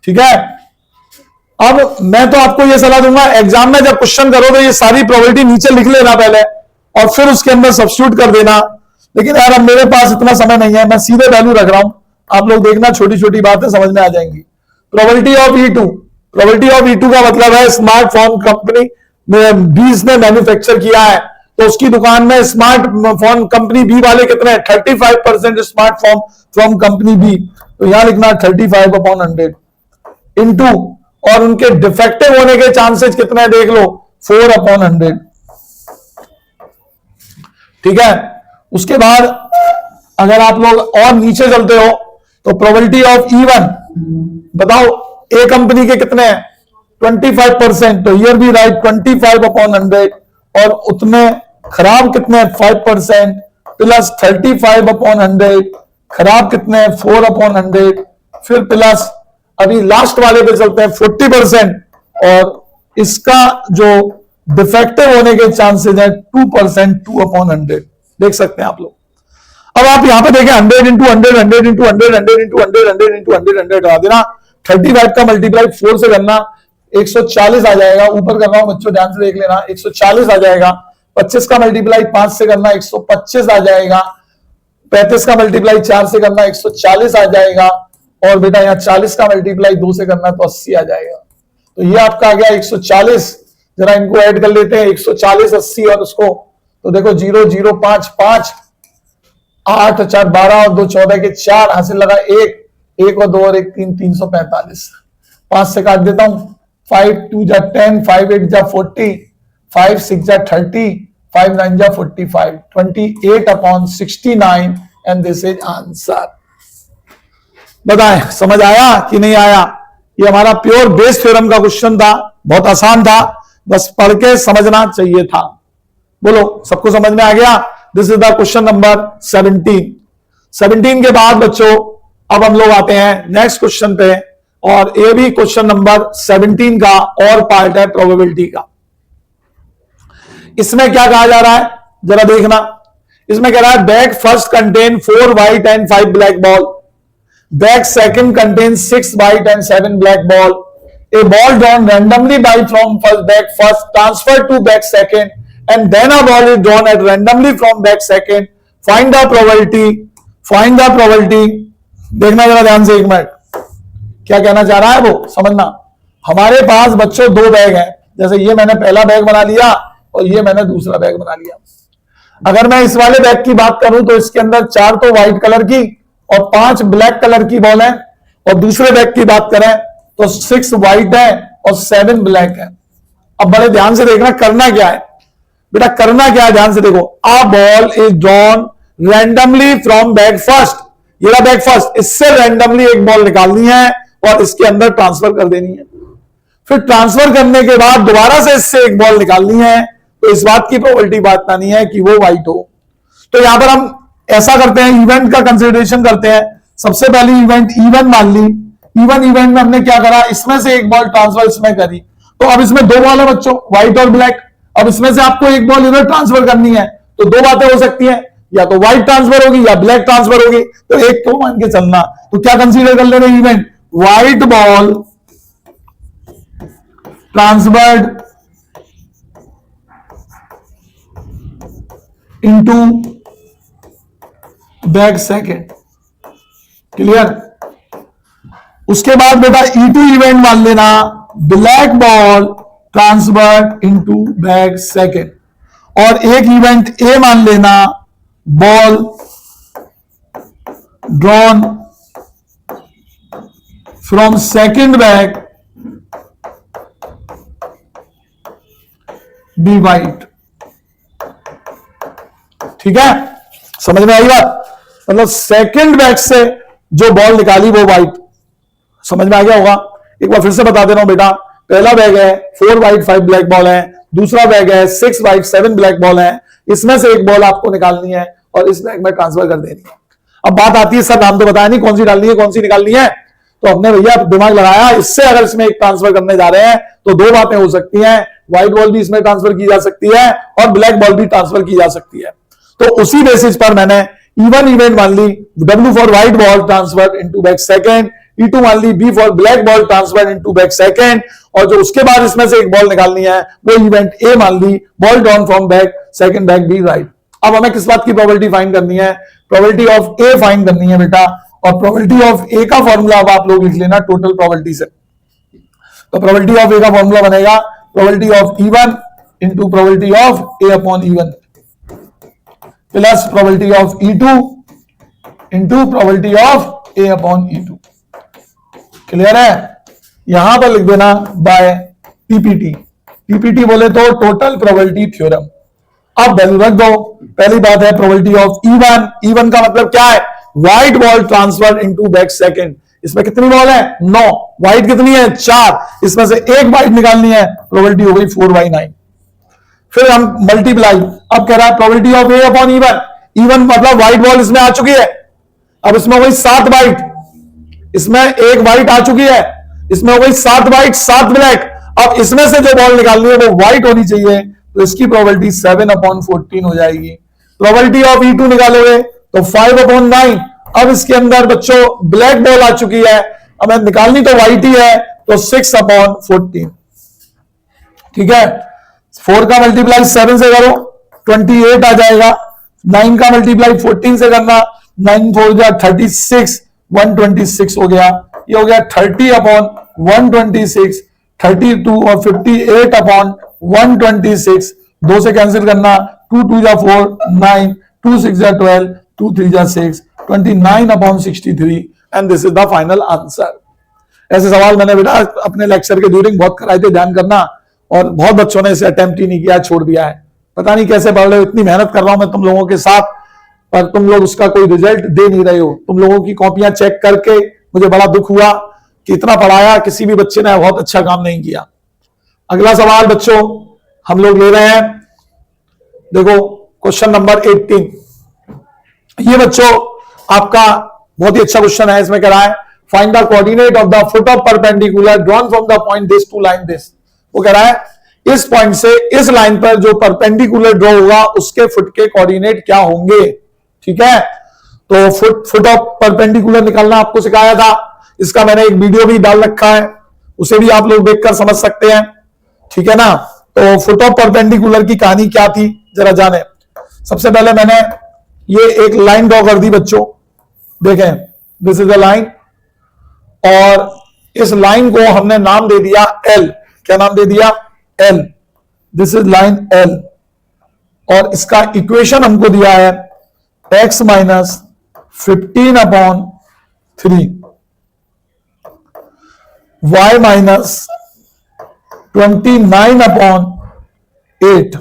ठीक है? अब मैं तो आपको यह सलाह दूंगा, एग्जाम में जब क्वेश्चन करो तो ये सारी प्रोबेबिलिटी नीचे लिख लेना पहले और फिर उसके अंदर सब्स्टिट्यूट कर देना। लेकिन यार अब मेरे पास इतना समय नहीं है, मैं सीधे वैल्यू रख रहा हूं, आप लोग देखना छोटी छोटी बातें समझ में आ जाएंगी। Probability of E2, probability of E2 का मतलब है स्मार्टफोन कंपनी बीस ने मैन्युफैक्चर किया है तो उसकी दुकान में स्मार्टफोन कंपनी बी वाले कितने हैं? 35% स्मार्टफोन फ्रॉम कंपनी बी, तो यहां लिखना 35 अपॉन 100 इंटू, और उनके डिफेक्टिव होने के चांसेस कितने हैं देख लो, 4 अपॉन 100। ठीक है? उसके बाद अगर आप लोग और नीचे चलते हो तो प्रोबेबिलिटी ऑफ E1 बताओ, ए कंपनी के कितने हैं? 25%, तो हियर भी राइट 25 अपॉन 100, और उतने खराब कितने हैं? 5% प्लस 35 अपॉन 100, खराब कितने हैं? 4 अपॉन 100, फिर प्लस अभी लास्ट वाले पे चलते हैं 40%, और इसका जो डिफेक्टिव होने के चांसेस है 2%, 2 अपॉन 100। देख सकते हैं आप लोग। अब आप यहां पे देखें 100 इंटू 100, 100 इंटू 100, 100 इंटू 100, 100 इंटू 100, 100 करा देना। 35 का मल्टीप्लाई 4 से करना, 140 आ जाएगा। ऊपर कर रहा हूं बच्चों, ध्यान से देख लेना, 140 आ जाएगा। 25 का मल्टीप्लाई 5 से करना, 125 आ जाएगा। 35 का मल्टीप्लाई 4 से करना, 140 आ जाएगा। और बेटा यहाँ 40 का मल्टीप्लाई 2 से करना तो 80 आ जाएगा। तो ये आपका आ गया 140। जरा इनको ऐड कर लेते हैं, 140, 80 और उसको, तो देखो 0 0 5 5 8 4 12 और 2 14 के 4 हासिल लगा, 1 और 2 और 1 3, 345। 5 से काट देता हूं, 5 2 जा 10, 5 8 जा 40, 5 6 जा 30, 5 9 जा 45, 28 upon 69 and this is answer. बताएं समझ आया कि नहीं आया? ये हमारा प्योर बेस थ्योरम का क्वेश्चन था, बहुत आसान था, बस पढ़ के समझना चाहिए था। बोलो सबको समझ में आ गया? This is the question number 17। 17 के बाद बच्चों अब हम लोग आते हैं नेक्स्ट क्वेश्चन पे, और ये भी क्वेश्चन नंबर 17 का और पार्ट है प्रोबेबिलिटी का। इसमें क्या कहा जा रहा है जरा देखना। इसमें कह रहा है bag first contain 4 white and 5 black ball, bag second contains 6 white and 7 black ball. A ball drawn randomly by from bag first transferred to bag second, and then a ball is drawn at randomly from bag second. Find the probability. Find the probability. देखना जरा ध्यान से एक minute, क्या कहना चाह रहा है वो समझना। हमारे पास बच्चों दो बैग हैं, जैसे ये मैंने पहला बैग बना लिया और ये मैंने दूसरा बैग बना लिया। अगर मैं इस वाले बैग की बात करूं तो इसके अंदर 4 तो व्हाइट कलर की और 5 ब्लैक कलर की बॉल है, और दूसरे बैग की बात करें तो 6 व्हाइट है और 7 ब्लैक है। अब बड़े ध्यान से देखना करना क्या है बेटा, करना क्या है ध्यान से देखो। A ball is drawn randomly from bag first, ये रहा बैग फर्स्ट, इससे रैंडमली एक बॉल निकालनी है और इसके अंदर ट्रांसफर कर देनी है। फिर ट्रांसफर करने के बाद दोबारा से इससे एक बॉल निकालनी है, तो इस बात की प्रोबेबिलिटी बतानी है कि वो व्हाइट हो। तो यहां पर हम ऐसा करते हैं, इवेंट का कंसिडरेशन करते हैं। सबसे पहली इवेंट इवन मान ली, इवन इवेंट में हमने क्या करा, इसमें से एक बॉल ट्रांसफर इसमें करी, तो अब इसमें दो बॉल है बच्चों, व्हाइट और ब्लैक। अब इसमें से आपको एक बॉल इधर ट्रांसफर करनी है, तो दो बातें हो सकती हैं, या तो व्हाइट ट्रांसफर होगी या ब्लैक ट्रांसफर होगी, तो एक तो मान के चलना। तो क्या कंसीडर कर ले रहे event, white ball transferred into bag second, clear. उसके बाद बेटा E2 इवेंट मान लेना, black ball transferred into bag second, और एक इवेंट ए मान लेना, ball drawn from second bag B white. ठीक है, समझ में आई बात, मतलब सेकेंड बैग से जो बॉल निकाली वो वाइट, समझ में आ गया होगा। एक बार फिर से बता दे रहा हूं बेटा, पहला बैग है 4 व्हाइट 5 ब्लैक बॉल है, दूसरा बैग है 6 व्हाइट 7 ब्लैक बॉल है, इसमें से एक बॉल आपको निकालनी है और इस बैग में ट्रांसफर कर देनी है। अब बात आती है सर नाम तो बताया नहीं, कौन सी डालनी है कौन सी निकालनी है, तो हमने भैया दिमाग लगाया, इससे अगर इसमें एक ट्रांसफर करने जा रहे हैं तो दो बातें हो सकती हैं, व्हाइट बॉल भी इसमें ट्रांसफर की जा सकती है और ब्लैक बॉल भी ट्रांसफर की जा सकती है। तो उसी बेसिस पर मैंने इवन इवेंट मान ली, W for white ball transfer into bag second, E2 मान ली, B for black ball transfer into bag second, और जो उसके बाद इसमें से एक बॉल निकालनी है वो इवेंट ए मान ली, ball down from bag second bag B right. अब हमें किस बात की प्रोबेबिलिटी फाइंड करनी है, प्रोबेबिलिटी ऑफ ए फाइंड करनी है बेटा, और प्रोबेबिलिटी ऑफ ए का फॉर्मूला अब आप लोग लिख लेना टोटल प्रोबेबिलिटी से। तो प्रोबेबिलिटी ऑफ ए का फॉर्मूला बनेगा probability of E1 into probability of A upon E1 plus probability of E2 into probability of A upon E2। Clear है, यहां पर लिख देना बाय पीपीटी, पीपीटी बोले तो टोटल प्रोबेबिलिटी थ्योरम। अब वैल्यू रख दो, पहली बात है प्रोबेबिलिटी ऑफ E1, E1 का मतलब क्या है, white ball transfer into bag second, इसमें कितनी बॉल है 9, व्हाइट कितनी है 4, इसमें से एक व्हाइट निकालनी है, प्रोबेबिलिटी हो गई 4/9। फिर हम मल्टीप्लाई, अब कह रहा है probability of A upon E1, E1 मतलब व्हाइट बॉल इसमें आ चुकी है, अब इसमें हो गई 7 व्हाइट, इसमें एक व्हाइट आ चुकी है, इसमें हो गई 7 व्हाइट 7 ब्लैक, अब इसमें से जो बॉल निकालनी है वो व्हाइट होनी चाहिए, तो इसकी प्रोबेबिलिटी 7/14 हो जाएगी। प्रोबेबिलिटी ऑफ E2 निकालोगे तो 5/9। अब इसके अंदर बच्चों ब्लैक बॉल आ चुकी है, अब निकालनी तो व्हाइट ही है, तो 6/14। ठीक है, 4 का मल्टीप्लाई 7 से करो 28 आ जाएगा, 9 का मल्टीप्लाई 14 से करना, 9 4 जा 36, 126 हो गया, ये हो गया 30/126, 32 और 58/126, 2 से कैंसिल करना, 2 2 जा 4 9, 2 6 जा 12, 2 3 जा 6, 29/63 and this is the final answer. ऐसे सवाल मैंने बेटा अपने लेक्चर के ड्यूरिंग बहुत कराए थे, ध्यान करना, और बहुत बच्चों ने इसे अटेम्प्ट ही नहीं किया, छोड़ दिया है। पता नहीं कैसे पढ़ रहे हो, इतनी मेहनत कर रहा हूं मैं तुम लोगों के साथ, पर तुम लोग उसका कोई रिजल्ट दे नहीं रहे हो। तुम लोगों की कॉपियां चेक करके मुझे बड़ा दुख हुआ कि इतना पढ़ाया, किसी भी बच्चे ने बहुत अच्छा काम नहीं किया। अगला सवाल बच्चों हम लोग ले रहे हैं, देखो क्वेश्चन नंबर 18। ये बच्चों आपका बहुत ही अच्छा क्वेश्चन है, इसमें कह रहा है find the coordinate of the foot of perpendicular drawn from the point this to line this. वो कह रहा है इस पॉइंट से इस लाइन पर जो परपेंडिकुलर ड्रॉ होगा उसके फुट के कोऑर्डिनेट क्या होंगे। ठीक है, तो फुट ऑफ परपेंडिकुलर निकालना आपको सिखाया था, इसका मैंने एक वीडियो भी डाल रखा है, उसे भी आप लोग देखकर समझ सकते हैं, ठीक है ना। तो फुट ऑफ परपेंडिकुलर की कहानी क्या थी जरा जाने। सबसे पहले मैंने ये एक लाइन ड्रॉ कर दी बच्चों, देखें दिस इज द लाइन, और इस लाइन को हमने नाम दे दिया एल। क्या नाम दे दिया? L. This is line L, और इसका इक्वेशन हमको दिया है x minus 15/3, y minus 29/8,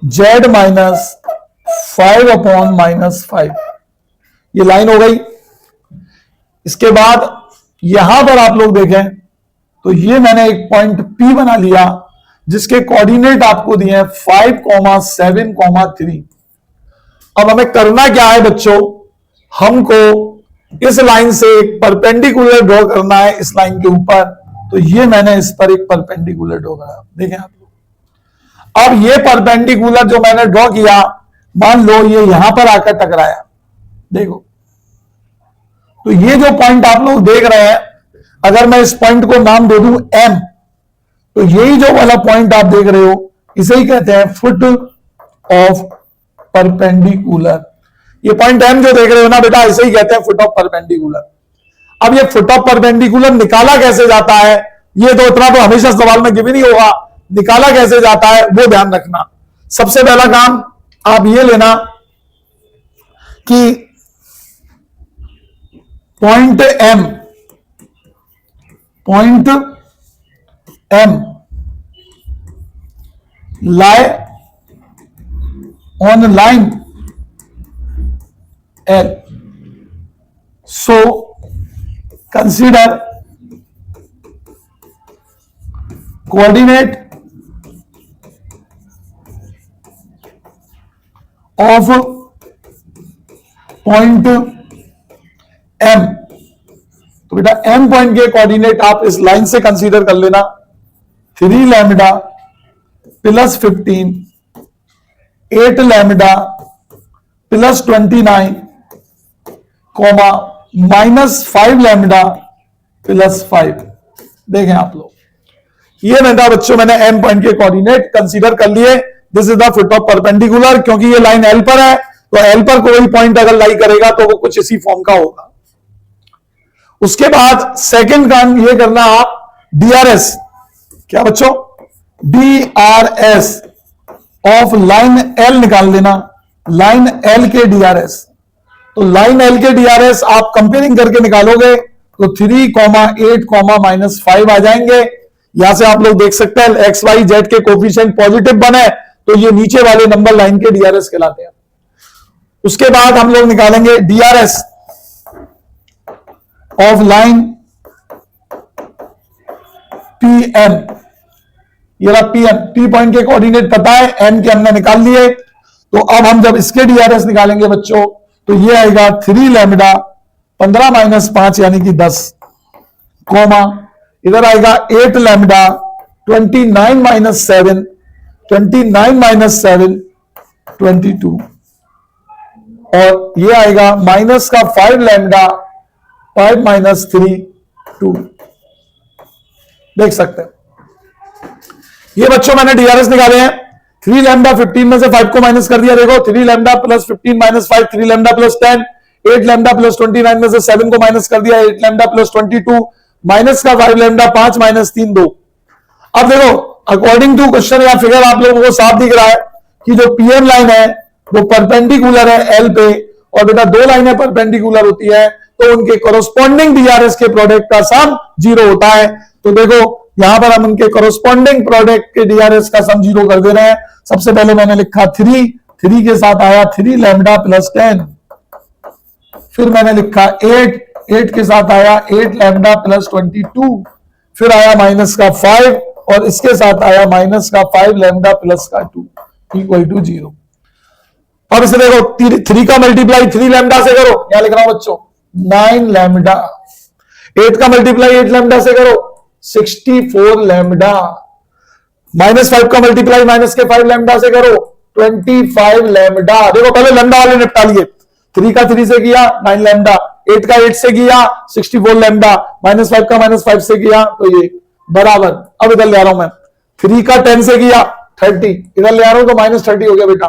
z minus 5/-5। ये लाइन हो गई। इसके बाद यहां पर आप लोग देखें तो ये मैंने एक पॉइंट P बना लिया जिसके कोऑर्डिनेट आपको दिए हैं 5,7,3। अब हमें करना क्या है बच्चों, हमको इस लाइन से एक परपेंडिकुलर ड्रॉ करना है इस लाइन के ऊपर। तो ये मैंने इस पर एक परपेंडिकुलर ड्रॉ करा, देखें आप लोग। अब ये परपेंडिकुलर जो मैंने ड्रॉ किया, मान लो ये यहां पर आकर टकराया, देखो। तो ये जो पॉइंट आप लोग देख रहे हैं, अगर मैं इस पॉइंट को नाम दे दूं M, तो यही जो वाला पॉइंट आप देख रहे हो इसे ही कहते हैं फुट ऑफ परपेंडिकुलर। ये पॉइंट M जो देख रहे हो ना बेटा, इसे ही कहते हैं फुट ऑफ परपेंडिकुलर। अब ये फुट ऑफ परपेंडिकुलर निकाला कैसे जाता है, ये तो इतना तो हमेशा सवाल में गिवन ही होगा, निकाला कैसे जाता है वो ध्यान रखना। सबसे पहला काम आप ये लेना कि point M lie on line L. So consider coordinate of point M। तो बेटा M पॉइंट के कोऑर्डिनेट आप इस लाइन से कंसीडर कर लेना 3 lambda plus 15, 8 lambda plus 29, comma minus 5 lambda plus 5। देखें आप लोग, ये बेटा बच्चों मैंने M पॉइंट के कोऑर्डिनेट कंसीडर कर लिए। This is the foot of perpendicular, क्योंकि ये लाइन L पर है, तो L पर कोई पॉइंट अगर लाई करेगा तो वो कुछ इसी फॉर्म का होगा। उसके बाद सेकंड काम ये करना आप DRS, क्या बच्चों? DRS ऑफ लाइन L निकाल देना, लाइन L के DRS। तो लाइन L के DRS आप कंपेयरिंग करके निकालोगे तो 3, 8, -5 आ जाएंगे। यहां से आप लोग देख सकते हैं एक्स वाई जेड के कोफिशिएंट पॉजिटिव बने तो ये नीचे वाले नंबर लाइन के DRS कहलाते हैं। उसके बाद हम लोग निकालेंगे DRS ऑफ लाइन PM। ये रहा PM, P पॉइंट के कोऑर्डिनेट पता है, M के हमने निकाल लिए। तो अब हम जब इसके DRS निकालेंगे बच्चों तो ये आएगा 3 लैम्डा 15 - 5 यानी कि 10, कोमा इधर आएगा 8 लैम्डा 29 - 7, 29 - 7 22, और ये आएगा माइनस का 5 लैम्डा 5 - 3 2। देख सकते हैं ये बच्चों मैंने DRS निकाले हैं। 3 लैम्डा 15 में से 5 को माइनस कर दिया, देखो 3 lambda plus 15 - 5, 3 lambda plus 10, 8 lambda plus 29 में से 7 को माइनस कर दिया, 8 लैम्डा प्लस 22, माइनस का 5 लैम्डा 5 - 3 2। अब देखो अकॉर्डिंग टू क्वेश्चन या फिगर आप लोगों को साफ दिख रहा है कि जो PM लाइन है वो परपेंडिकुलर है L पे, और बेटा 2 लाइनें परपेंडिकुलर होती है तो उनके कोरोस्पोंडिंग DRS के प्रोडक्ट का सम 0 होता है। तो देखो यहां पर हम उनके कोरोस्पोंडिंग प्रोडक्ट के DRS का सम 0 कर दे रहे हैं। सबसे पहले मैंने लिखा 3 के साथ आया 3 लैम्डा प्लस 10, फिर मैंने लिखा 8 के साथ आया 8 लैम्डा प्लस 22, फिर आया माइनस का 5 और इसके साथ आया माइनस का 5 लैम्डा प्लस का 2 इक्वल टू 0। अब इसे देखो 3 का मल्टीप्लाई 3 लैम्डा से करो, क्या लिख रहा हूं बच्चों 9 लैम्डा, 8 का मल्टीप्लाई 8 लैम्डा से करो 64 लैम्डा, -5 का मल्टीप्लाई माइनस के 5 लैम्डा से करो 25 लैम्डा। देखो पहले लैम्डा वाले निपटा लिए, 3 का 3 से किया 9 लैम्डा, 8 का 8 से किया 64 लैम्डा, -5 का -5 से किया तो ये बराबर। अब इधर ले आ रहा हूं मैं, 3 का 10 से किया 30, इधर ले आ रहा हूं तो -30 हो गया बेटा।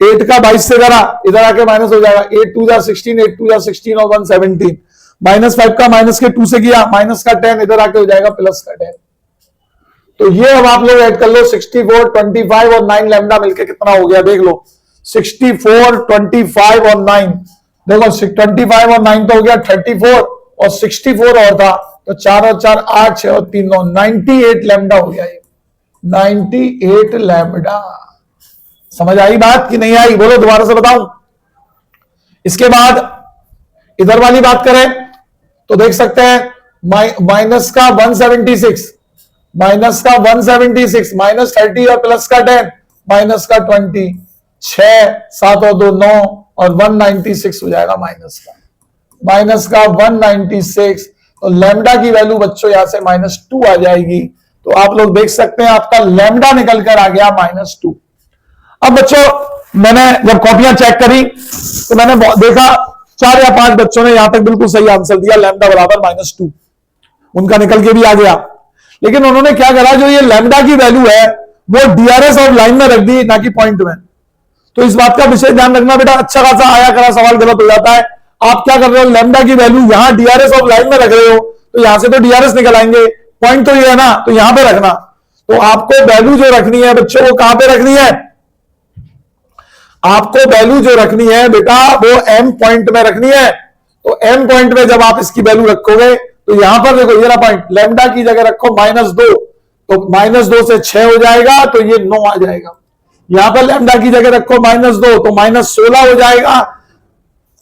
8 का 22 से करा, इधर आके माइनस हो जाएगा, 8 2 जा 16, 8 2 जा 16 और 117। -5 का माइनस के 2 से किया, माइनस का 10, इधर आके हो जाएगा प्लस का 10। तो ये अब आप लोग ऐड कर लो, 64, 25 और 9 लैम्डा मिलके कितना हो गया देख लो, 64, 25 और 9, देखो 25 और 9 तो हो गया 34 और 64 और था तो 4 और 4 8, 6 और 3 9, 98 लैम्डा हो गया ये, 98 लैम्डा। समझ आई बात कि नहीं आई? बोलो दोबारा से बताऊं। इसके बाद इधर वाली बात करें तो देख सकते हैं माइनस का 176, माइनस का 176, -30 और प्लस का 10, माइनस का 20, 6 7 और 2 9 और 196 हो जाएगा माइनस का 196। तो लैम्डा की वैल्यू बच्चों यहां से -2 आ जाएगी। तो आप लोग देख सकते हैं आपका लैम्डा निकल कर आ गया -2। अब बच्चों मैंने जब कॉपियां चेक करी तो मैंने देखा 4 या 5 बच्चों ने यहां तक बिल्कुल सही आंसर दिया, लैम्डा बराबर -2, उनका निकल के भी आ गया। लेकिन उन्होंने क्या करा, जो ये लैम्डा की वैल्यू है वो डीआरएस ऑफ लाइन में रख दी, ना कि पॉइंट में। तो इस बात का विशेष ध्यान रखना बेटा, अच्छा खासा आया करा सवाल गलत हो जाता है। आप क्या कर रहे हो, लैम्डा की वैल्यू यहां डीआरएस ऑफ लाइन में रख रहे हो तो यहां से तो डीआरएस निकल आएंगे, पॉइंट तो ये है ना, तो यहां पे रखना। तो आपको वैल्यू जो रखनी है बच्चों वो कहां पे रखनी है, आपको वैल्यू जो रखनी है बेटा वो एम पॉइंट में रखनी है। तो एम पॉइंट में जब आप इसकी वैल्यू रखोगे तो यहां पर देखो ये ना पॉइंट, लैम्डा की जगह रखो -2, तो -2 से 6 हो जाएगा तो ये 9 आ जाएगा। यहां पर लैम्डा की जगह रखो -2 तो -16 हो जाएगा।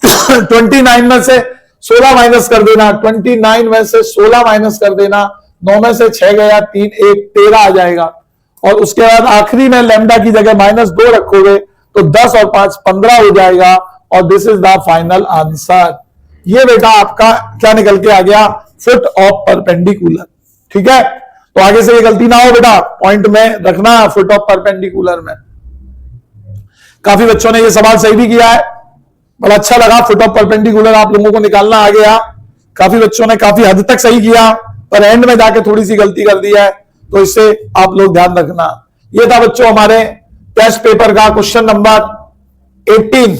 29 में से 16 माइनस कर देना, 29 में से 16 माइनस कर देना, 9 में से 6 गया 3 1 13 आ जाएगा। और उसके बाद आखिरी में लैम्डा की जगह -2 रखोगे तो 10 और 5 15 हो जाएगा। और this is the final answer. ये बेटा आपका क्या निकल के आ गया, फुट ऑफ परपेंडिकुलर। ठीक है, तो आगे से ये गलती ना हो बेटा, पॉइंट में रखना फुट ऑफ परपेंडिकुलर में। काफी बच्चों ने ये सवाल सही भी किया है, बड़ा अच्छा लगा। फुट ऑफ परपेंडिकुलर आप लोगों को निकालना आ गया। काफी बच्चों ने काफी हद तक सही किया, पर एंड में जाके थोड़ी सी गलती कर दी है, तो इससे आप लोग ध्यान रखना। ये था बच्चों हमारे टेस्ट पेपर का क्वेश्चन नंबर 18।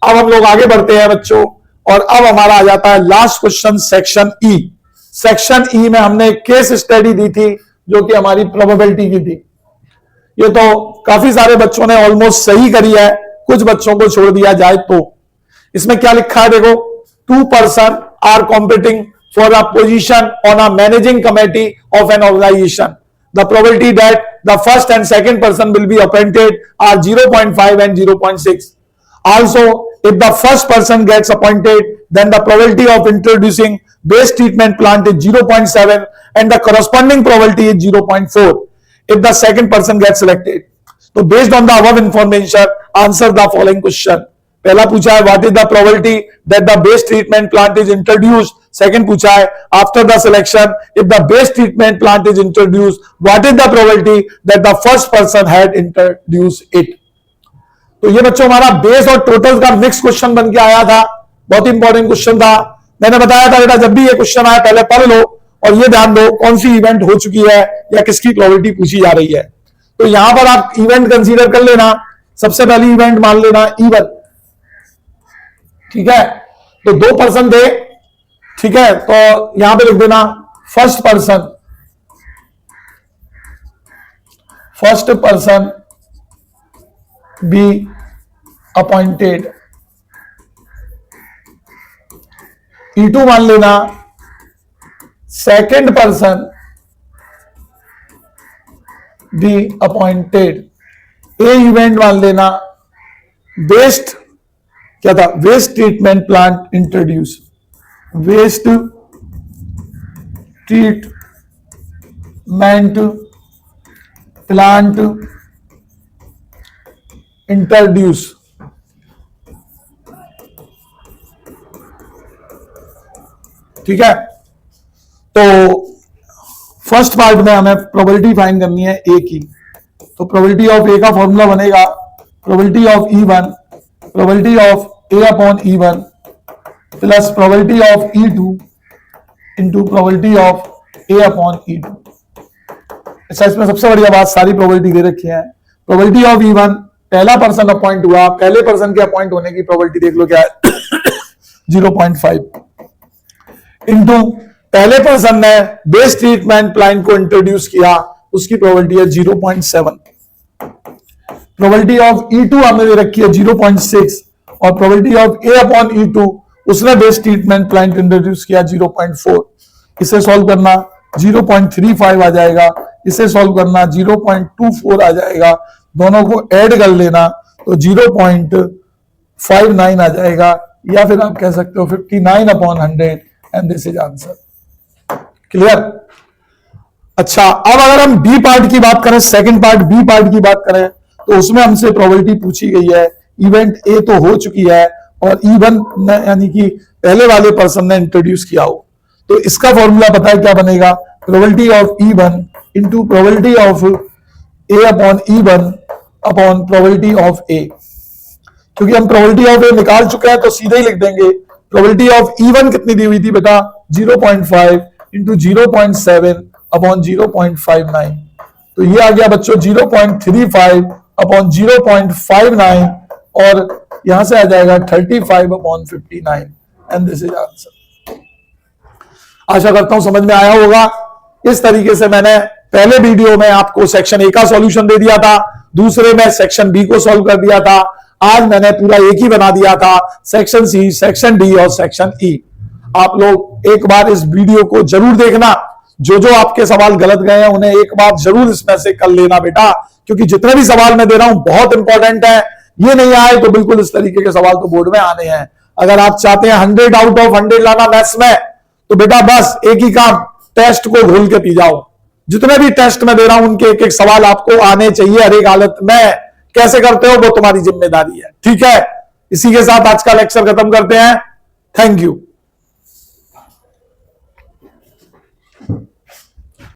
अब हम लोग आगे बढ़ते हैं बच्चों, और अब हमारा आ जाता है last question, section E. Section E में हमने केस स्टडी दी थी जो कि हमारी प्रोबेबिलिटी की थी। ये तो काफी सारे बच्चों ने ऑलमोस्ट सही करी है, कुछ बच्चों को छोड़ दिया जाए तो। इसमें क्या लिखा है देखो, 2 person are competing for a position on a managing committee of an organisation. The probability that the first and second person will be appointed are 0.5 and 0.6. Also, if the first person gets appointed, then the probability of introducing base treatment plant is 0.7 and the corresponding probability is 0.4 if the second person gets selected. So based on the above information, answer the following question. पहला पूछा है what is the probability that the base treatment plant is introduced. Second पूछा है after the selection, if the base treatment plant is introduced, what is the probability that the first person had introduced it. तो ये बच्चों हमारा base और total का mix question बन के आया था, बहुत इंपॉर्टेंट क्वेश्चन था। मैंने बताया था बेटा जब भी ये क्वेश्चन आए पहले पढ़ लो और ये ध्यान दो कौन सी इवेंट हो चुकी है या किसकी प्रोबेबिलिटी पूछी जा रही है। तो यहां पर आप इवेंट कंसीडर कर लेना, सबसे पहली इवेंट मान लेना E1। ठीक है, तो 2 पर्सन थे, ठीक है, तो यहां पे लिख देना first person be appointed। E2 मान लेना second person be appointed। A event मान लेना वेस्ट, क्या था, waste treatment plant introduce, waste treatment plant introduce. ठीक है, तो फर्स्ट पार्ट में हमें प्रोबेबिलिटी फाइंड करनी है ए की। तो प्रोबेबिलिटी ऑफ ए का फॉर्मूला बनेगा probability of E1, probability of A upon E1 plus probability of E2 into probability of A upon E2। अच्छा, इसमें सबसे बढ़िया बात, सारी प्रोबेबिलिटी दे रखी है। प्रोबेबिलिटी ऑफ E1, पहला पर्सन अपॉइंट हुआ, पहले पर्सन के अपॉइंट होने की प्रोबेबिलिटी देख लो क्या है 0.5 इंटू पहले पर्सन ने बेस ट्रीटमेंट प्लान को इंट्रोड्यूस किया, उसकी प्रोबेबिलिटी है 0.7। प्रोबेबिलिटी ऑफ E2 हमने दे रखी है 0.6 और probability of A upon E2 उसने बेस ट्रीटमेंट प्लान को इंट्रोड्यूस किया 0.4। इसे सॉल्व करना 0.35 आ जाएगा, इसे सॉल्व करना 0.24 आ जाएगा, दोनों को ऐड कर लेना तो 0.59 आ जाएगा, या फिर आप कह सकते हो 59/100 and this is answer. Clear? अच्छा, अब अगर हम बी पार्ट की बात करें, सेकंड पार्ट बी पार्ट की बात करें, तो उसमें हमसे प्रोबेबिलिटी पूछी गई है। इवेंट ए तो हो चुकी है और E1 यानी कि पहले वाले पर्सन ने इंट्रोड्यूस किया हो, तो इसका फॉर्मूला पता है क्या बनेगा, probability of E1 into probability of A upon E1 upon probability of A। क्योंकि हम प्रोबेबिलिटी ऑफ A निकाल चुके हैं तो सीधे ही लिख देंगे प्रोबेबिलिटी ऑफ E1 कितनी दी हुई थी बेटा, 0.5 इंटू 0.7 अपॉन 0.59, तो ये आ गया बच्चों 0.35 अपॉन 0.59 और यहां से आ जाएगा 35/59 एंड दिस इज आंसर। आशा करता हूं समझ में आया होगा। इस तरीके से मैंने पहले वीडियो में आपको सेक्शन ए का सॉल्यूशन दे दिया था, दूसरे में सेक्शन बी को सॉल्व कर दिया था, आज मैंने पूरा एक ही बना दिया था, सेक्शन सी, सेक्शन डी और सेक्शन ई। आप लोग एक बार इस वीडियो को जरूर देखना, जो जो आपके सवाल गलत गए हैं उन्हें एक बार जरूर इसमें से कर लेना बेटा, क्योंकि जितने भी सवाल मैं दे रहा हूं बहुत इंपॉर्टेंट है। ये नहीं आए तो बिल्कुल इस तरीके के सवाल तो बोर्ड में आने हैं। अगर आप चाहते हैं 100 आउट ऑफ 100 लाना मैथ्स में, तो बेटा बस एक ही काम, टेस्ट को घोल के पी जाओ। जितने भी टेस्ट में दे रहा हूं उनके एक एक सवाल आपको आने चाहिए हर एक हालत में। कैसे करते हो वो तुम्हारी जिम्मेदारी है, ठीक है। इसी के साथ आज का लेक्चर खत्म करते हैं। Thank you.